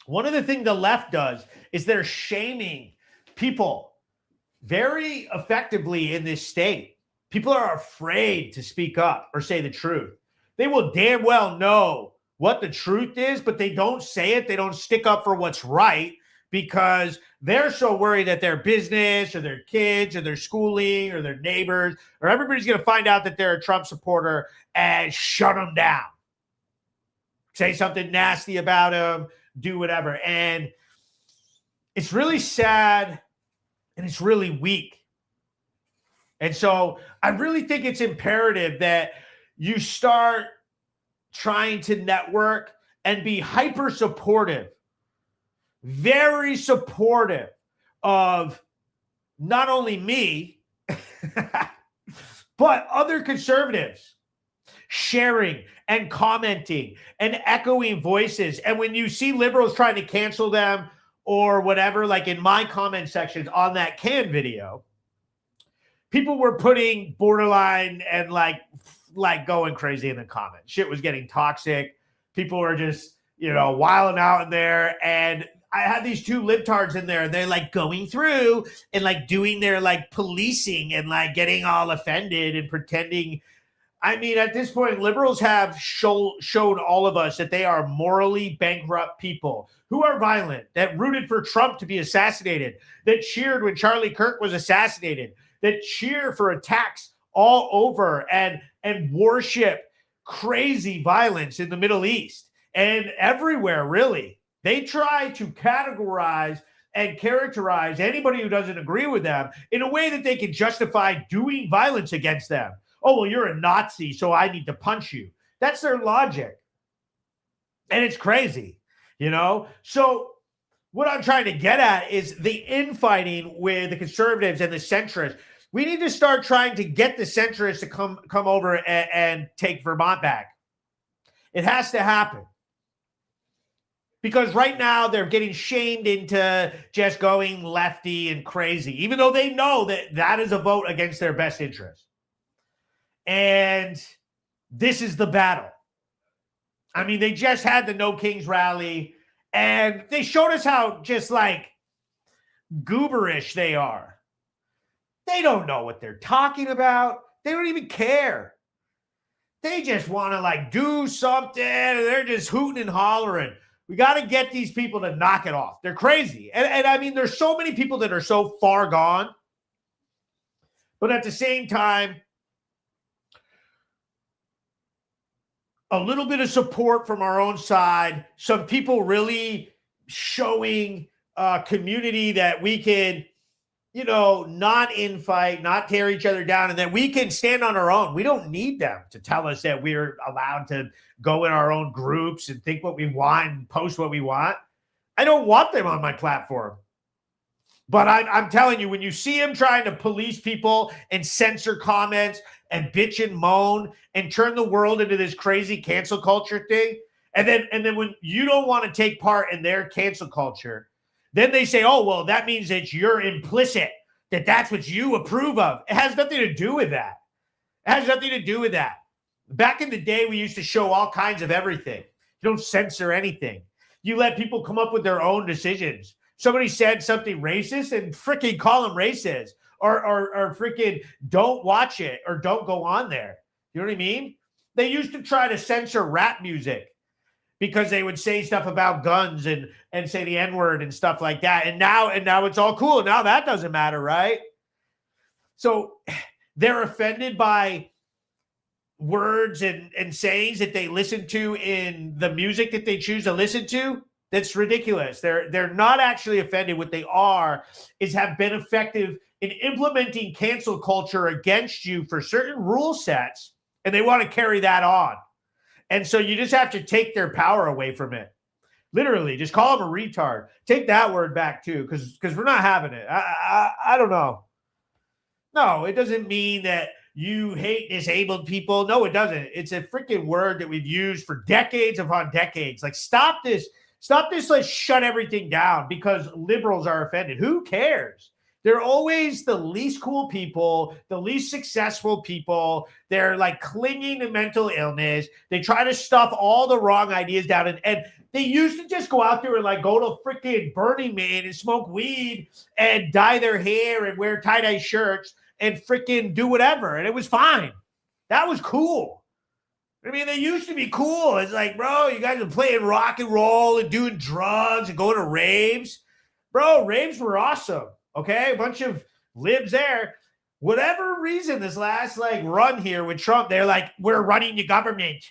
one of the things the left does is they're shaming people very effectively in this state. People are afraid to speak up or say the truth. They will damn well know what the truth is, but they don't say it. They don't stick up for what's right because they're so worried that their business or their kids or their schooling or their neighbors or everybody's going to find out that they're a Trump supporter and shut them down. Say something nasty about them, do whatever. And it's really sad. And it's really weak. And so I really think it's imperative that you start trying to network and be hyper supportive, very supportive of not only me, but other conservatives sharing and commenting and echoing voices. And when you see liberals trying to cancel them, or whatever, like in my comment sections on that Can video, people were putting borderline and like going crazy in the comments. Shit was getting toxic. People were just, wilding out in there. And I had these two libtards in there and they're like going through and like doing their like policing and like getting all offended and pretending. I mean, at this point, liberals have shown all of us that they are morally bankrupt people who are violent, that rooted for Trump to be assassinated, that cheered when Charlie Kirk was assassinated, that cheer for attacks all over and worship crazy violence in the Middle East and everywhere, really. They try to categorize and characterize anybody who doesn't agree with them in a way that they can justify doing violence against them. Oh, well, you're a Nazi, so I need to punch you. That's their logic. And it's crazy, you know? So what I'm trying to get at is the infighting with the conservatives and the centrists. We need to start trying to get the centrists to come over and take Vermont back. It has to happen. Because right now they're getting shamed into just going lefty and crazy, even though they know that that is a vote against their best interest. And this is the battle. I mean, they just had the No Kings rally, and they showed us how just like gooberish they are. They don't know what they're talking about. They don't even care. They just want to like do something, and they're just hooting and hollering. We got to get these people to knock it off. They're crazy. And I mean, there's so many people that are so far gone. But at the same time, a little bit of support from our own side, some people really showing community that we can, you know, not infight, not tear each other down, and that we can stand on our own. We don't need them to tell us that we're allowed to go in our own groups and think what we want and post what we want. I don't want them on my platform. But I'm telling you, when you see him trying to police people and censor comments and bitch and moan and turn the world into this crazy cancel culture thing, and then when you don't want to take part in their cancel culture, then they say, oh, well, that means that you're implicit, that that's what you approve of. It has nothing to do with that. It has nothing to do with that. Back in the day, we used to show all kinds of everything. You don't censor anything. You let people come up with their own decisions. Somebody said something racist and freaking call them racist, or freaking don't watch it or don't go on there. You know what I mean? They used to try to censor rap music because they would say stuff about guns and say the N-word and stuff like that. And now it's all cool. Now that doesn't matter, right? So they're offended by words and sayings that they listen to in the music that they choose to listen to. That's ridiculous. They're not actually offended. What they are is have been effective in implementing cancel culture against you for certain rule sets, and they want to carry that on. And so you just have to take their power away from it. Literally, just call them a retard. Take that word back too, because we're not having it. I don't know. No, it doesn't mean that you hate disabled people. No, it doesn't. It's a freaking word that we've used for decades upon decades. Like, stop this. Stop this, let's shut everything down because liberals are offended. Who cares? They're always the least cool people, the least successful people. They're like clinging to mental illness. They try to stuff all the wrong ideas down. And they used to just go out there and like go to freaking Burning Man and smoke weed and dye their hair and wear tie-dye shirts and freaking do whatever. And it was fine. That was cool. I mean, they used to be cool. It's like, bro, you guys are playing rock and roll and doing drugs and going to raves. Bro, raves were awesome. Okay, a bunch of libs there. Whatever reason, this last like run here with Trump, they're like, we're running the government.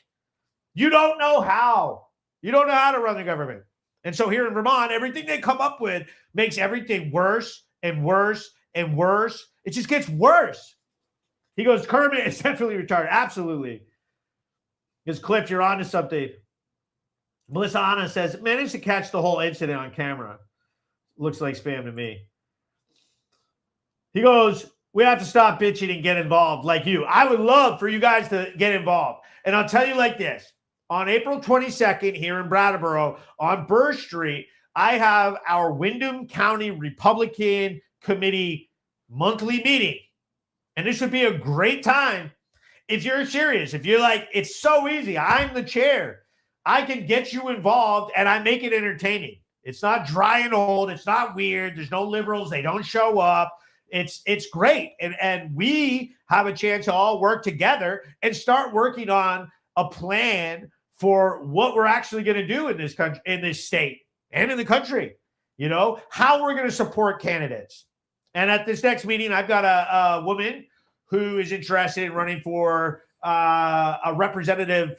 You don't know how. You don't know how to run the government. And so here in Vermont, everything they come up with makes everything worse and worse and worse. It just gets worse. He goes, Kermit is definitely retarded. Absolutely. Because Cliff, you're onto something. Melissa Anna says, managed to catch the whole incident on camera. Looks like spam to me. He goes, we have to stop bitching and get involved like you. I would love for you guys to get involved. And I'll tell you like this. On April 22nd here in Brattleboro on Burr Street, I have our Windham County Republican Committee monthly meeting. And this would be a great time. If you're serious, if you're like, it's so easy. I'm the chair. I can get you involved and I make it entertaining. It's not dry and old. It's not weird. There's no liberals. They don't show up. It's great. And we have a chance to all work together and start working on a plan for what we're actually going to do in this country, in this state and in the country. You know, how we're going to support candidates. And at this next meeting, I've got a woman who is interested in running for a representative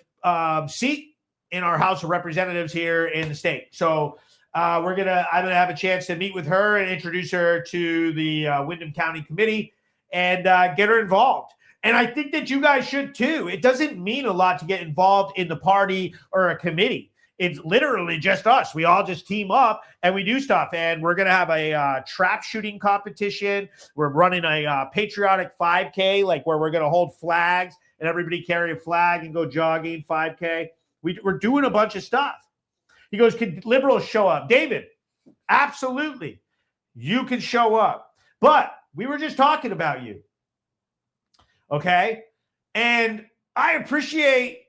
seat in our House of Representatives here in the state. So I'm gonna have a chance to meet with her and introduce her to the Windham County Committee and get her involved. And I think that you guys should too. It doesn't mean a lot to get involved in the party or a committee. It's literally just us. We all just team up and we do stuff. And we're going to have a trap shooting competition. We're running a patriotic 5K, like where we're going to hold flags and everybody carry a flag and go jogging 5K. We're doing a bunch of stuff. He goes, can liberals show up? David, absolutely. You can show up. But we were just talking about you. Okay? And I appreciate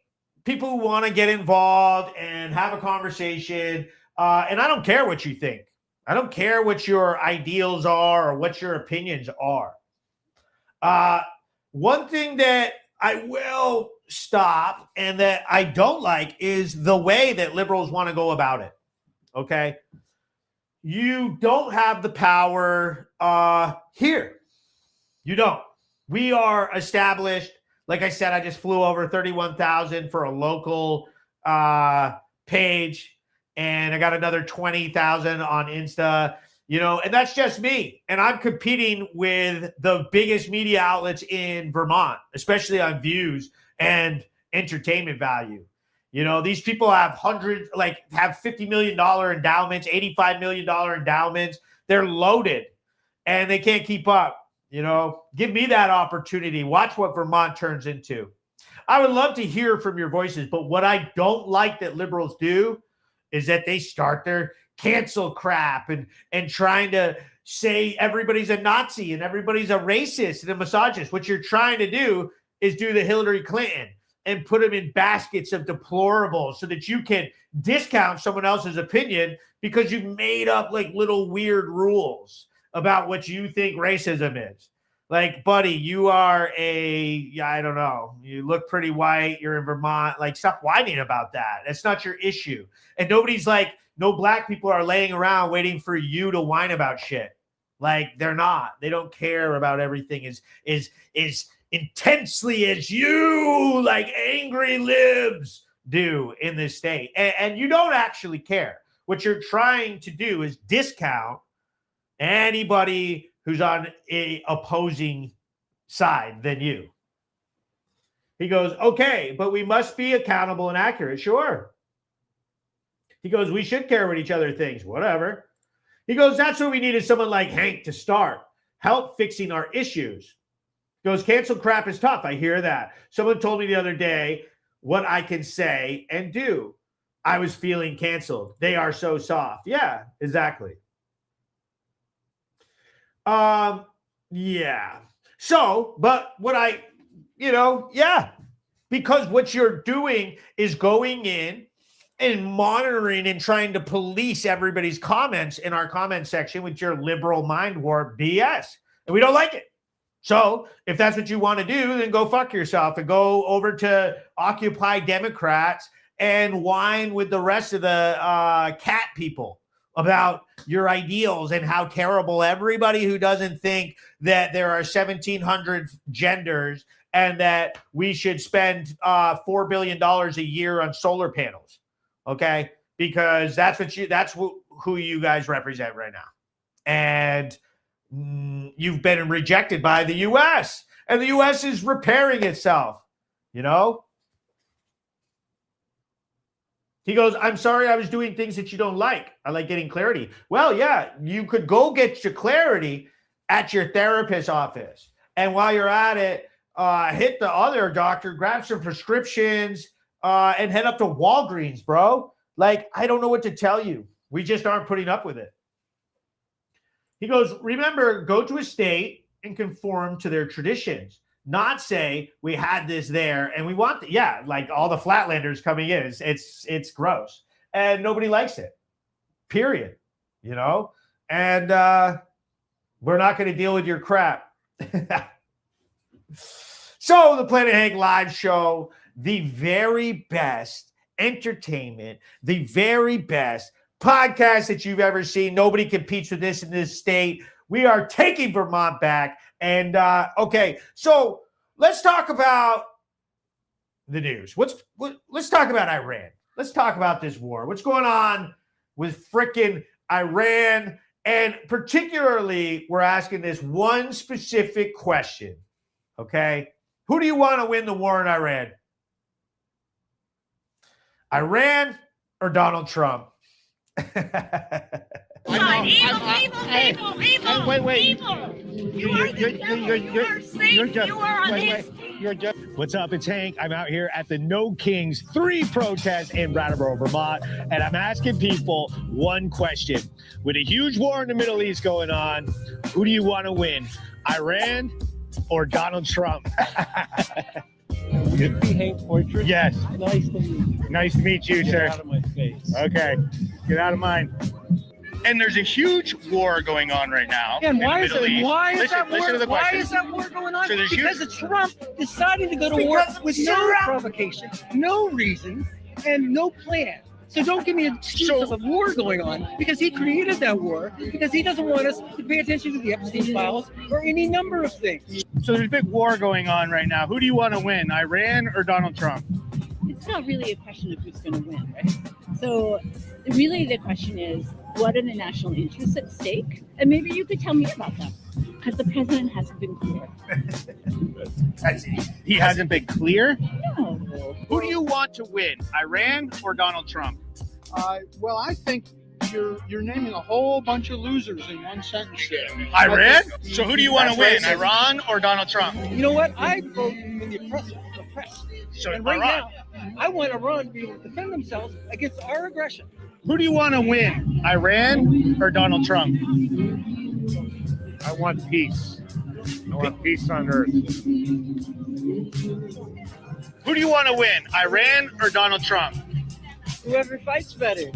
people who want to get involved and have a conversation. And I don't care what you think. I don't care what your ideals are or what your opinions are. One thing that I will stop and that I don't like is the way that liberals want to go about it. Okay? You don't have the power here. You don't. We are established. Like I said, I just flew over 31,000 for a local page, and I got another 20,000 on Insta, and that's just me. And I'm competing with the biggest media outlets in Vermont, especially on views and entertainment value. These people have have $50 million endowments, $85 million endowments. They're loaded and they can't keep up. Give me that opportunity. Watch what Vermont turns into. I would love to hear from your voices, but what I don't like that liberals do is that they start their cancel crap and trying to say everybody's a Nazi and everybody's a racist and a misogynist. What you're trying to do is do the Hillary Clinton and put them in baskets of deplorables so that you can discount someone else's opinion because you've made up like little weird rules about what you think racism is. Like, buddy, you are I don't know. You look pretty white. You're in Vermont. Like, stop whining about that. That's not your issue. And no black people are laying around waiting for you to whine about shit. Like, they're not. They don't care about everything is intensely as you, like angry libs do in this state. And you don't actually care. What you're trying to do is discount anybody who's on a opposing side than you. He goes, okay, but we must be accountable and accurate. Sure. He goes, we should care what each other thinks. Whatever. He goes, that's what we need is someone like Hank to start. Help fixing our issues. He goes, cancel crap is tough. I hear that. Someone told me the other day what I can say and do. I was feeling canceled. They are so soft. Yeah, exactly. Yeah. So, but what because what you're doing is going in and monitoring and trying to police everybody's comments in our comment section with your liberal mind warp BS. And we don't like it. So if that's what you want to do, then go fuck yourself and go over to Occupy Democrats and whine with the rest of the cat people about your ideals and how terrible everybody who doesn't think that there are 1,700 genders and that we should spend $4 billion a year on solar panels. Okay. Because who you guys represent right now. And you've been rejected by the U.S. and the U.S. is repairing itself, He goes, I'm sorry I was doing things that you don't like. I like getting clarity. Well, yeah, you could go get your clarity at your therapist's office. And while you're at it, hit the other doctor, grab some prescriptions, and head up to Walgreens, bro. Like, I don't know what to tell you. We just aren't putting up with it. He goes, remember, go to a state and conform to their traditions. Not say we had this there and we want like all the flatlanders coming in. It's gross and nobody likes it, period. And we're not going to deal with your crap. So the Planet Hank live show, the very best entertainment, the very best podcast that you've ever seen. Nobody competes with this in this state. We are taking Vermont back. And, okay, so let's talk about the news. Let's talk about Iran. Let's talk about this war. What's going on with frickin' Iran? And particularly, we're asking this one specific question, okay? Who do you want to win the war in Iran? Iran or Donald Trump? Evil. Wait. You're just. What's up? It's Hank. I'm out here at the No Kings 3 protest in Brattleboro, Vermont, and I'm asking people one question. With a huge war in the Middle East going on, who do you want to win, Iran or Donald Trump? Would be Hank Portrait? Yes. Nice to meet you. Nice to meet you, sir. Get out of my face. Okay. Get out of mine. And there's a huge war going on right now. And why is to the war question. going on? So there's Because of Trump deciding to go to war with no provocation, no reason, and no plan. So don't give me an excuse of a war going on, because he created that war, because he doesn't want us to pay attention to the Epstein files or any number of things. So there's a big war going on right now. Who do you want to win, Iran or Donald Trump? It's not really a question of who's going to win, right? So really the question is, what are the national interests at stake? And maybe you could tell me about them, because the president hasn't been clear. He hasn't been clear? No. Who do you want to win, Iran or Donald Trump? Well, I think you're naming a whole bunch of losers in one sentence there. Iran? So who do you want to win, Iran or Donald Trump? You know what? I vote for the oppressed. So And right Iran. now, I want Iran to be able to defend themselves against our aggression. Who do you want to win, Iran or Donald Trump? I want peace. I want peace on earth. Who do you want to win, Iran or Donald Trump? Whoever fights better.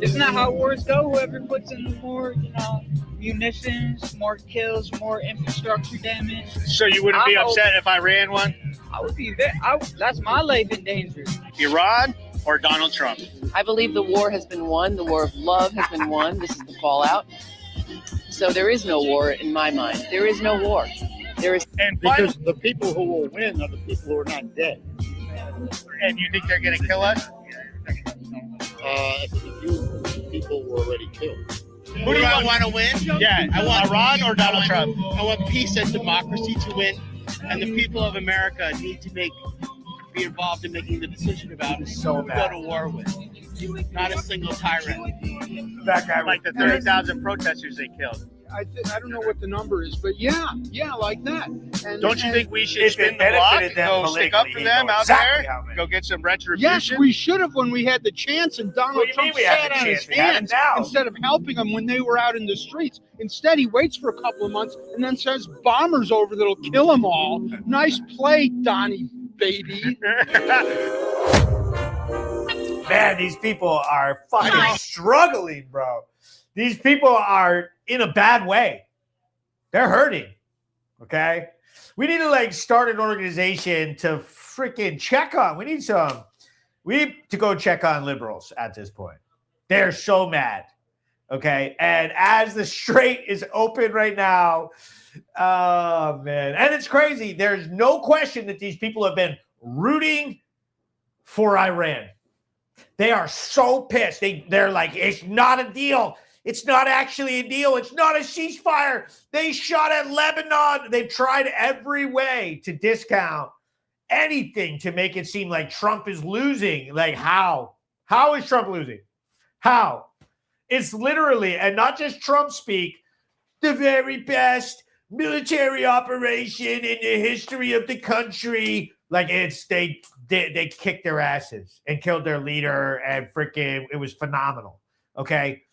Isn't that how wars go? Whoever puts in more, munitions, more kills, more infrastructure damage. So you wouldn't be upset if Iran won? I would be there. That's my life in danger. Iran or Donald Trump? I believe the war has been won. The war of love has been won. This is the fallout. So there is no war in my mind. There is no war. There is. And Because the people who will win are the people who are not dead. And you think they're going to kill us? I think you people were already killed. Who do I want to win? Yeah, I want Iran or Donald Trump? I want peace and democracy to win, and the people of America need to be involved in making the decision about who to go to war with. Not a single tyrant. That guy, like the 30,000 protesters they killed. I don't know what the number is, but yeah, like that. And, Don't you think we should If spin it the block, benefited them go stick up for politically, them you know out exactly there, how many. go get some retribution? Yes, we should have when we had the chance, and Donald What do you Trump mean we had sat the on his chance? We had it hands now. instead of helping them when they were out in the streets. Instead, he waits for a couple of months and then sends bombers over that'll kill them all. Nice play, Donnie, baby. Man, these people are fucking struggling, bro. These people are in a bad way. They're hurting. Okay? We need to start an organization to freaking check on. We need to go check on liberals at this point. They're so mad. Okay? And as the strait is open right now, oh man. And it's crazy. There's no question that these people have been rooting for Iran. They are so pissed. They're like, it's not a deal. It's not actually a deal. It's not a ceasefire. They shot at Lebanon. They've tried every way to discount anything to make it seem like Trump is losing. Like how? How is Trump losing? How? It's literally, and not just Trump speak, the very best military operation in the history of the country. Like they kicked their asses and killed their leader, and freaking it was phenomenal. Okay.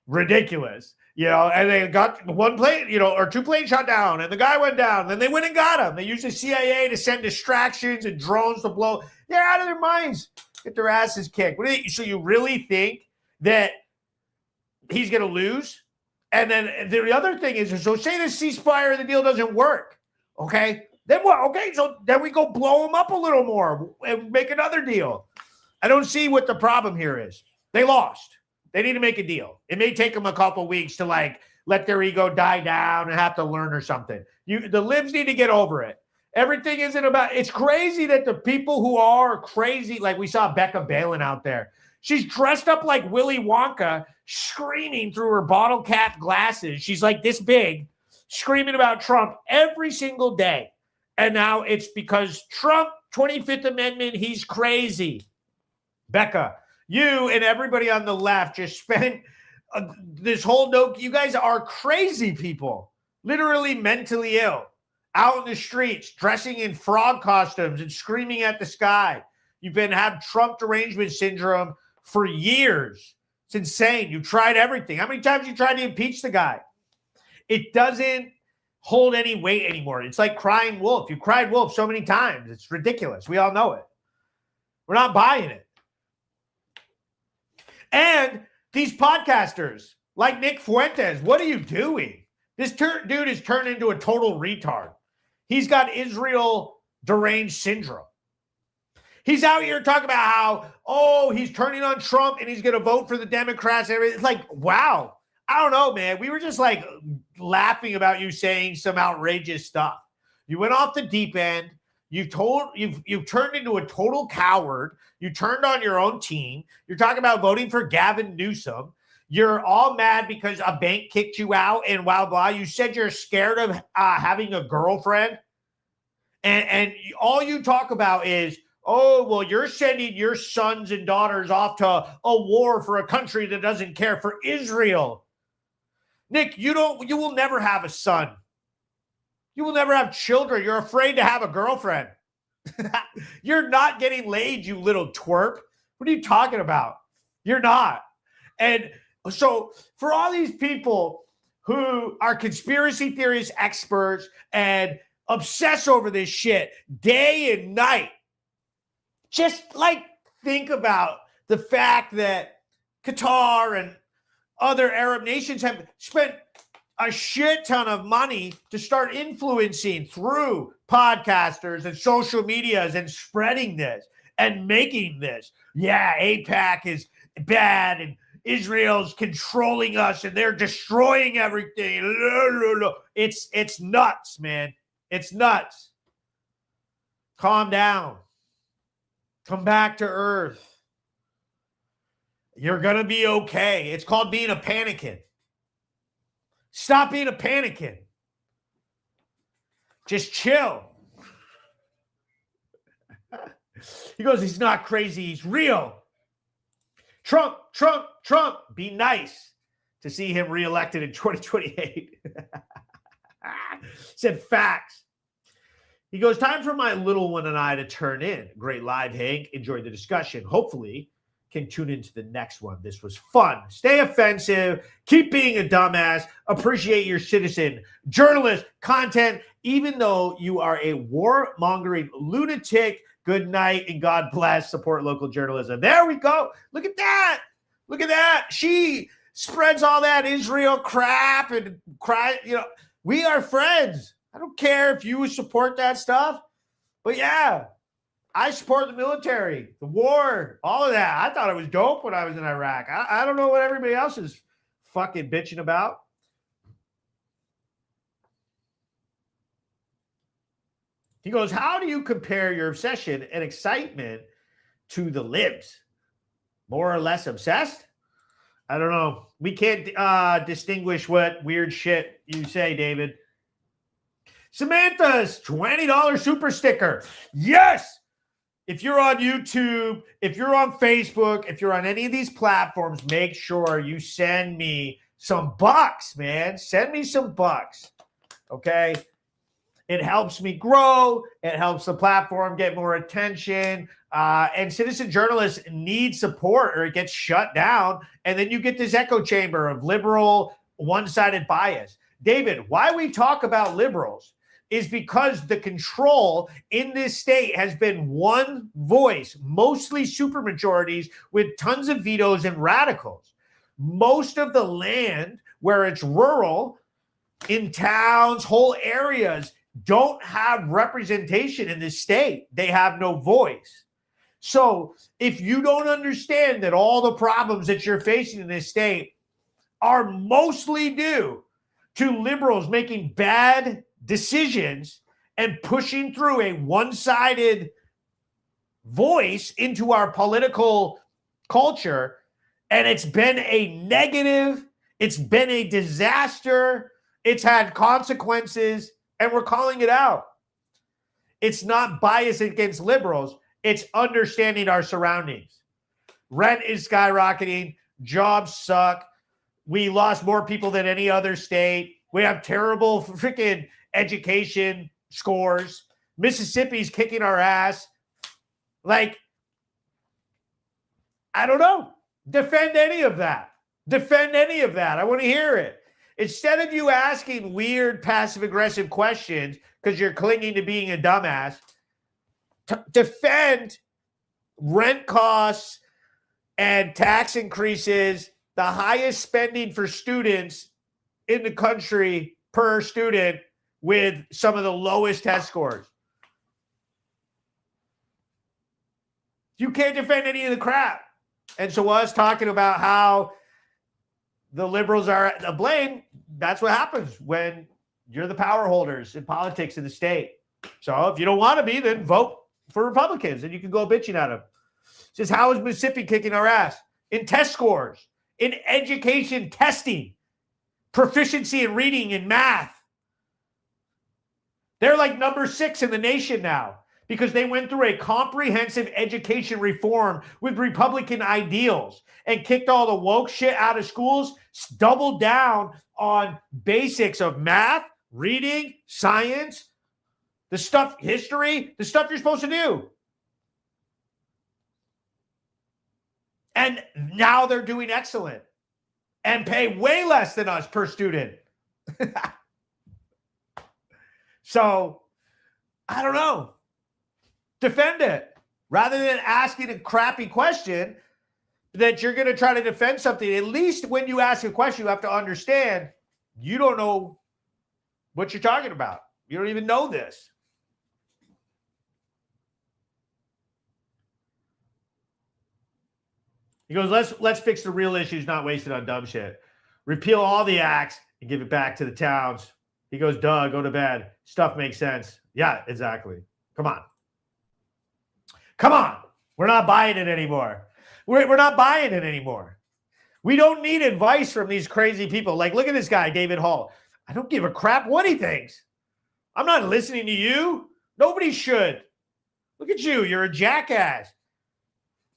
Ridiculous. And they got one plane, or two planes shot down, and the guy went down. Then they went and got him. They used the CIA to send distractions and drones to blow. They're out of their minds. Get their asses kicked. So you really think that he's going to lose? And then the other thing is, so say the ceasefire, the deal doesn't work. Okay. Then what? Okay. So then we go blow him up a little more and make another deal. I don't see what the problem here is. They lost. They need to make a deal. It may take them a couple weeks to let their ego die down and have to learn or something. The libs need to get over it. Everything isn't about, it's crazy that the people who are crazy, like we saw Becca Balin out there. She's dressed up like Willy Wonka, screaming through her bottle cap glasses. She's like this big, screaming about Trump every single day. And now it's because Trump, 25th Amendment, he's crazy. Becca, you and everybody on the left just spent this whole you guys are crazy people, literally mentally ill, out in the streets, dressing in frog costumes and screaming at the sky. You've have Trump derangement syndrome for years. It's insane. You tried everything. How many times you tried to impeach the guy? It doesn't hold any weight anymore. It's like crying wolf. You cried wolf so many times. It's ridiculous. We all know it. We're not buying it. And these podcasters like Nick Fuentes, what are you doing? This dude has turned into a total retard. He's got Israel deranged syndrome. He's out here talking about how, he's turning on Trump and he's going to vote for the Democrats and everything. It's like, wow. I don't know, man. We were just like laughing about you saying some outrageous stuff. You went off the deep end. You've turned into a total coward. You turned on your own team. You're talking about voting for Gavin Newsom. You're all mad because a bank kicked you out and blah, blah. You said you're scared of having a girlfriend. And all you talk about is, you're sending your sons and daughters off to a war for a country that doesn't care, for Israel. Nick, you will never have a son. You will never have children. You're afraid to have a girlfriend. You're not getting laid, you little twerp. What are you talking about? You're not. And so for all these people who are conspiracy theorist experts and obsess over this shit day and night, just think about the fact that Qatar and other Arab nations have spent a shit ton of money to start influencing through podcasters and social medias and spreading this and making this. Yeah, AIPAC is bad and Israel's controlling us and they're destroying everything. It's nuts, man. It's nuts. Calm down. Come back to earth. You're going to be okay. It's called being a panicking. Stop being a panicking. Just chill. He goes, he's not crazy. He's real. Trump. Be nice to see him reelected in 2028. Said facts. He goes, time for my little one and I to turn in. Great live, Hank. Enjoyed the discussion. Hopefully can tune into the next one. This was fun. Stay offensive. Keep being a dumbass. Appreciate your citizen journalist content, even though you are a warmongering lunatic. Good night and God bless. Support local journalism. There we go. Look at that. Look at that. She spreads all that Israel crap and cry. We are friends. I don't care if you support that stuff, but yeah. I support the military, the war, all of that. I thought it was dope when I was in Iraq. I don't know what everybody else is fucking bitching about. He goes, how do you compare your obsession and excitement to the libs? More or less obsessed? I don't know. We can't distinguish what weird shit you say, David. Samantha's $20 super sticker. Yes! If you're on YouTube, if you're on Facebook, if you're on any of these platforms, make sure you send me some bucks, man. Send me some bucks, okay? It helps me grow. It helps the platform get more attention. And citizen journalists need support or it gets shut down. And then you get this echo chamber of liberal, one-sided bias. David, why we talk about liberals is because the control in this state has been one voice, mostly supermajorities with tons of vetoes and radicals. Most of the land where it's rural, in towns, whole areas, don't have representation in this state. They have no voice. So if you don't understand that all the problems that you're facing in this state are mostly due to liberals making bad decisions and pushing through a one-sided voice into our political culture. And it's been a negative, it's been a disaster, it's had consequences, and we're calling it out. It's not bias against liberals, it's understanding our surroundings. Rent is skyrocketing, jobs suck, we lost more people than any other state, we have terrible freaking education scores, Mississippi's kicking our ass. Like, I don't know. Defend any of that. Defend any of that. I want to hear it. Instead of you asking weird passive-aggressive questions because you're clinging to being a dumbass, defend rent costs and tax increases, the highest spending for students in the country per student with some of the lowest test scores. You can't defend any of the crap. And so us talking about how the liberals are to blame, that's what happens when you're the power holders in politics in the state. So if you don't want to be, then vote for Republicans and you can go bitching at them. Just how is Mississippi kicking our ass? In test scores, in education testing, proficiency in reading and math. They're like number 6 in the nation now because they went through a comprehensive education reform with Republican ideals and kicked all the woke shit out of schools, doubled down on basics of math, reading, science, the stuff, history, the stuff you're supposed to do. And now they're doing excellent and pay way less than us per student. So, I don't know. Defend it. Rather than asking a crappy question that you're going to try to defend something, at least when you ask a question, you have to understand you don't know what you're talking about. You don't even know this. He goes, let's fix the real issues, not wasted on dumb shit. Repeal all the acts and give it back to the towns. He goes, duh, go to bed. Stuff makes sense. Yeah, exactly. Come on. Come on. We're not buying it anymore. We're not buying it anymore. We don't need advice from these crazy people. Like, look at this guy, David Hall. I don't give a crap what he thinks. I'm not listening to you. Nobody should. Look at you. You're a jackass.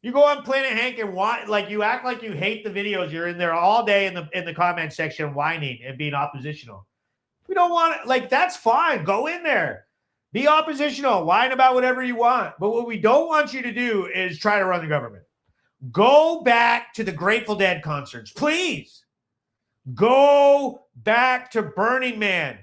You go on Planet Hank and like you act like you hate the videos. You're in there all day in the comment section whining and being oppositional. We don't want it. Like, that's fine. Go in there. Be oppositional. Whine about whatever you want. But what we don't want you to do is try to run the government. Go back to the Grateful Dead concerts. Please. Go back to Burning Man.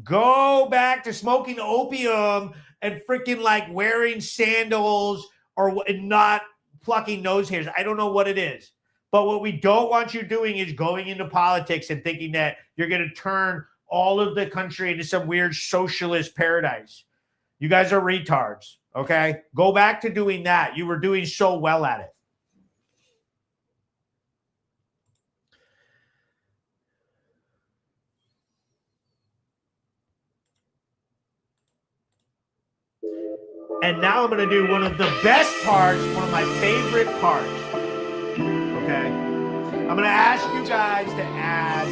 Go back to smoking opium and freaking like wearing sandals or not plucking nose hairs. I don't know what it is. But what we don't want you doing is going into politics and thinking that you're going to turn all of the country into some weird socialist paradise. You guys are retards, okay? Go back to doing that. You were doing so well at it. And now I'm going to do one of the best parts, one of my favorite parts, okay? I'm going to ask you guys to add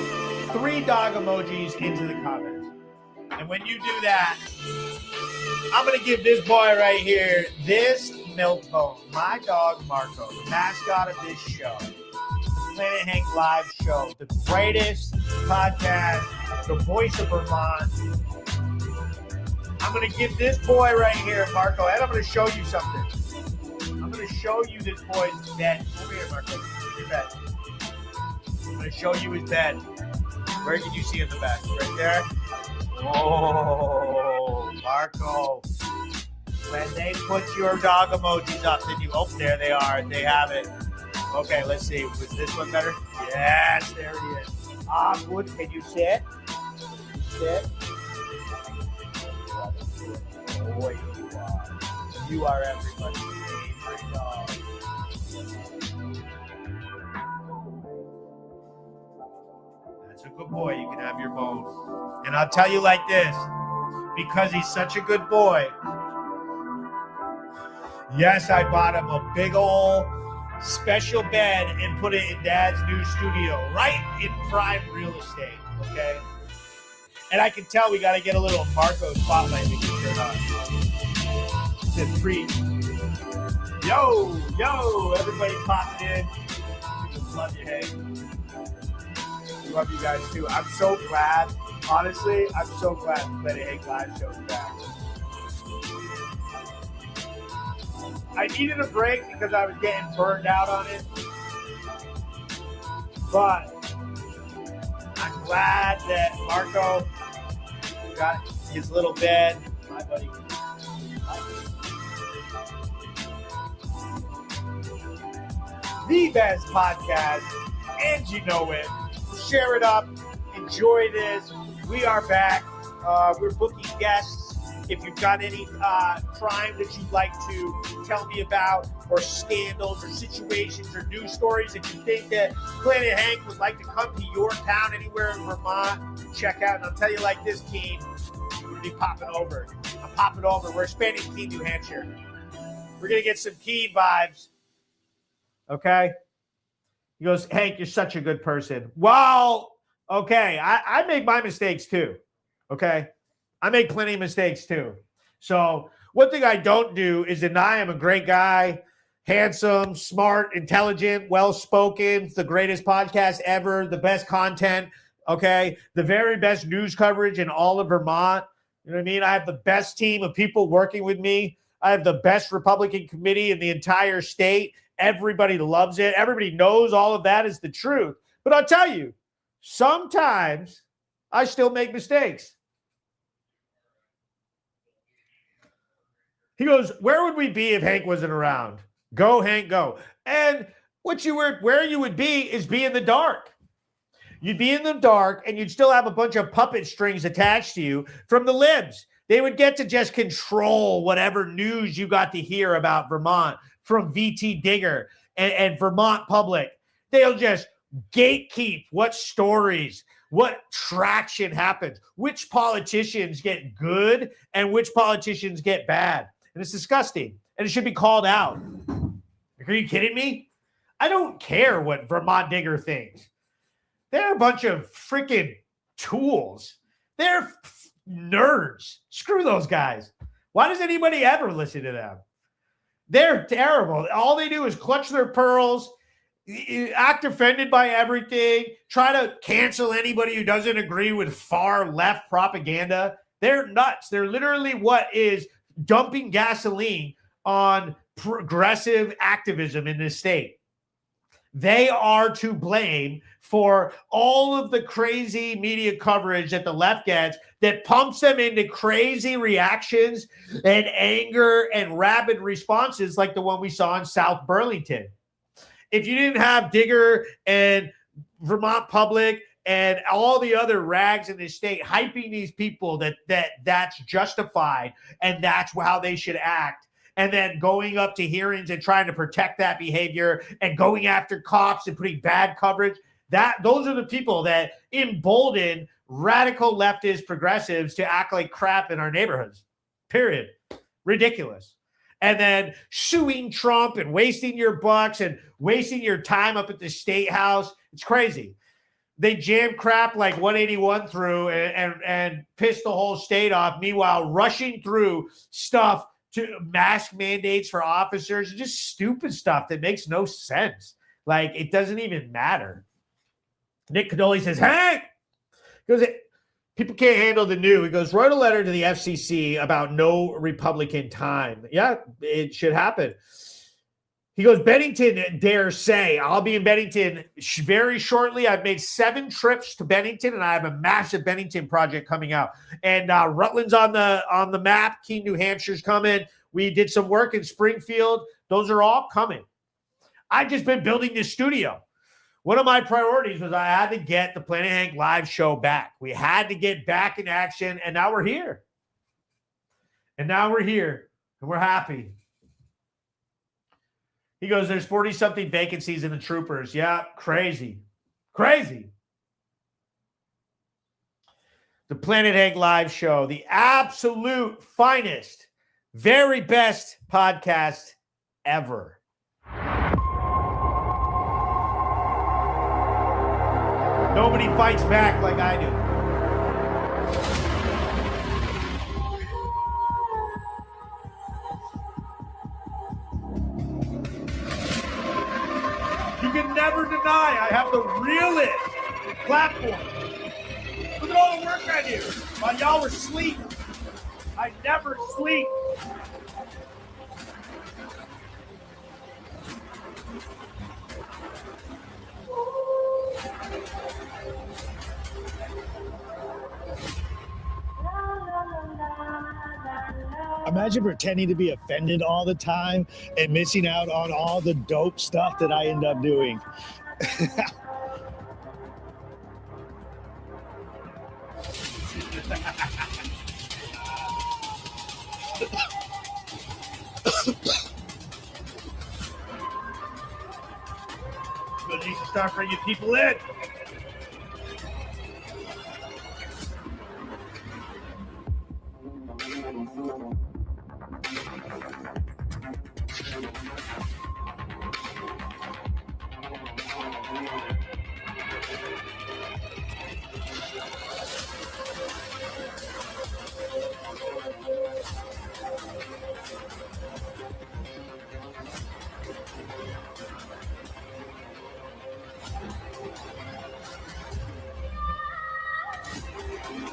3 dog emojis into the comments. And when you do that, I'm going to give this boy right here, this milk bone, my dog Marco, the mascot of this show, Planet Hank Live show, the greatest podcast, the voice of Vermont. I'm going to give this boy right here, Marco, and I'm going to show you something. I'm going to show you this boy's bed. Over here, Marco. Your bed. I'm going to show you his bed. Where can you see in the back? Right there? Oh, Marco. When they put your dog emojis up, then you, oh, there they are. They have it. Okay, let's see. Was this one better? Yes, there it is. Good. Can you sit? Sit. Boy, you are. You are everybody's favorite dog. That's It's a good boy. You can have your bone. And I'll tell you like this, because he's such a good boy. Yes, I bought him a big old special bed and put it in Dad's new studio, right in prime real estate, okay? And I can tell we got to get a little Marco spotlight we can turn on. It's free. Yo, everybody popping in. Love you, hey. Love you guys too. I'm so glad. Honestly, I'm so glad the Planet Hank Live show's back. I needed a break because I was getting burned out on it. But I'm glad that Marco got his little bed. My buddy. The best podcast, and you know it. Share it up. Enjoy this. We are back. We're booking guests. If you've got any crime that you'd like to tell me about, or scandals, or situations, or news stories that you think that Planet Hank would like to come to your town anywhere in Vermont, check out. And I'll tell you like this, Keene, we're going to be popping over. I'm popping over. We're expanding Keene, New Hampshire. We're going to get some Keene vibes. Okay? He goes, Hank, you're such a good person. Well, okay, I make my mistakes too. Okay? I make plenty of mistakes too. So one thing I don't do is deny I'm a great guy, handsome, smart, intelligent, well-spoken, the greatest podcast ever, the best content, okay? The very best news coverage in all of Vermont. You know what I mean? I have the best team of people working with me. I have the best Republican committee in the entire state. Everybody loves it. Everybody knows all of that is the truth. But I'll tell you, sometimes I still make mistakes. He goes, where would we be if Hank wasn't around? Go, Hank, go. And where you would be is be in the dark. You'd be in the dark, and you'd still have a bunch of puppet strings attached to you from the libs. They would get to just control whatever news you got to hear about Vermont from VT Digger and Vermont Public. They'll just gatekeep what stories, what traction happens, which politicians get good and which politicians get bad. And it's disgusting. And it should be called out. Are you kidding me? I don't care what Vermont Digger thinks. They're a bunch of freaking tools. They're nerds. Screw those guys. Why does anybody ever listen to them? They're terrible. All they do is clutch their pearls, act offended by everything, try to cancel anybody who doesn't agree with far left propaganda. They're nuts. They're literally what is dumping gasoline on progressive activism in this state. They are to blame for all of the crazy media coverage that the left gets that pumps them into crazy reactions and anger and rabid responses like the one we saw in South Burlington. If you didn't have Digger and Vermont Public and all the other rags in this state hyping these people that's justified and that's how they should act, and then going up to hearings and trying to protect that behavior and going after cops and putting bad coverage, those are the people that embolden radical leftist progressives to act like crap in our neighborhoods. Period. Ridiculous. And then suing Trump and wasting your bucks and wasting your time up at the state house. It's crazy. They jam crap like 181 through and piss the whole state off. Meanwhile, rushing through stuff to mask mandates for officers, just stupid stuff that makes no sense. Like, it doesn't even matter. Nick Cadoli says, Hank, goes, people can't handle the new. He goes, write a letter to the FCC about no Republican time. Yeah, it should happen. He goes, Bennington dare say, I'll be in Bennington very shortly. I've made 7 trips to Bennington, and I have a massive Bennington project coming out. And Rutland's on the map. Keene, New Hampshire's coming. We did some work in Springfield. Those are all coming. I've just been building this studio. One of my priorities was I had to get the Planet Hank live show back. We had to get back in action, and now we're here. And we're happy. He goes, there's 40-something vacancies in the troopers. Yeah, crazy. Crazy. The Planet Hank Live Show, the absolute finest, very best podcast ever. Nobody fights back like I do. You can never deny I have the realest platform. Look at all the work I do while y'all were asleep. I never sleep. Imagine pretending to be offended all the time and missing out on all the dope stuff that I end up doing. We need to start bringing people in.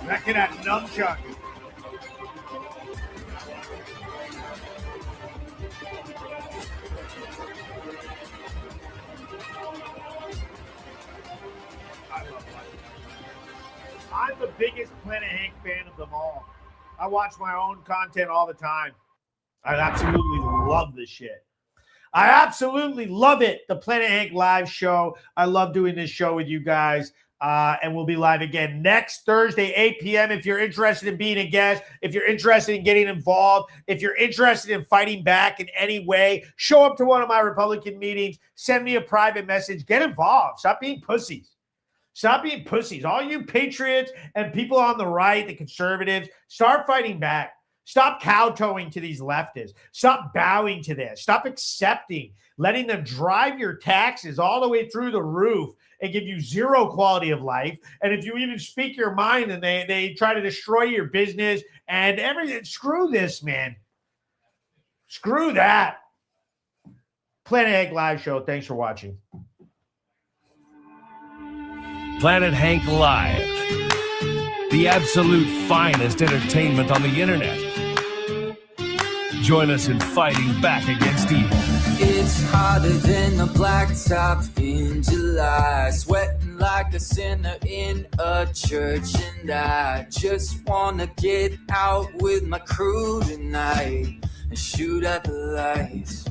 Back in that nunchuck. I'm the biggest Planet Hank fan of them all. I watch my own content all the time. I absolutely love this shit. I absolutely love it. The Planet Hank Live Show. I love doing this show with you guys. And we'll be live again next Thursday, 8 p.m. If you're interested in being a guest, if you're interested in getting involved, if you're interested in fighting back in any way, show up to one of my Republican meetings, send me a private message, get involved. Stop being pussies. Stop being pussies. All you patriots and people on the right, the conservatives, start fighting back. Stop kowtowing to these leftists. Stop bowing to this. Stop accepting, letting them drive your taxes all the way through the roof and give you zero quality of life. And if you even speak your mind, and they try to destroy your business and everything. Screw this, man. Screw that. Planet Hank Live Show. Thanks for watching. Planet Hank Live, the absolute finest entertainment on the internet. Join us in fighting back against evil. It's hotter than a blacktop in July, sweating like a sinner in a church, and I just wanna get out with my crew tonight and shoot at the lights.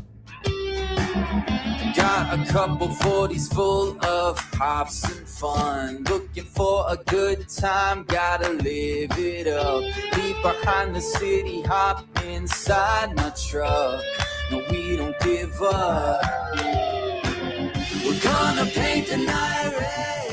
Got a couple 40s full of hops and fun, looking for a good time, gotta live it up. Leave behind the city, hop inside my truck. No, we don't give up. We're gonna paint the night red.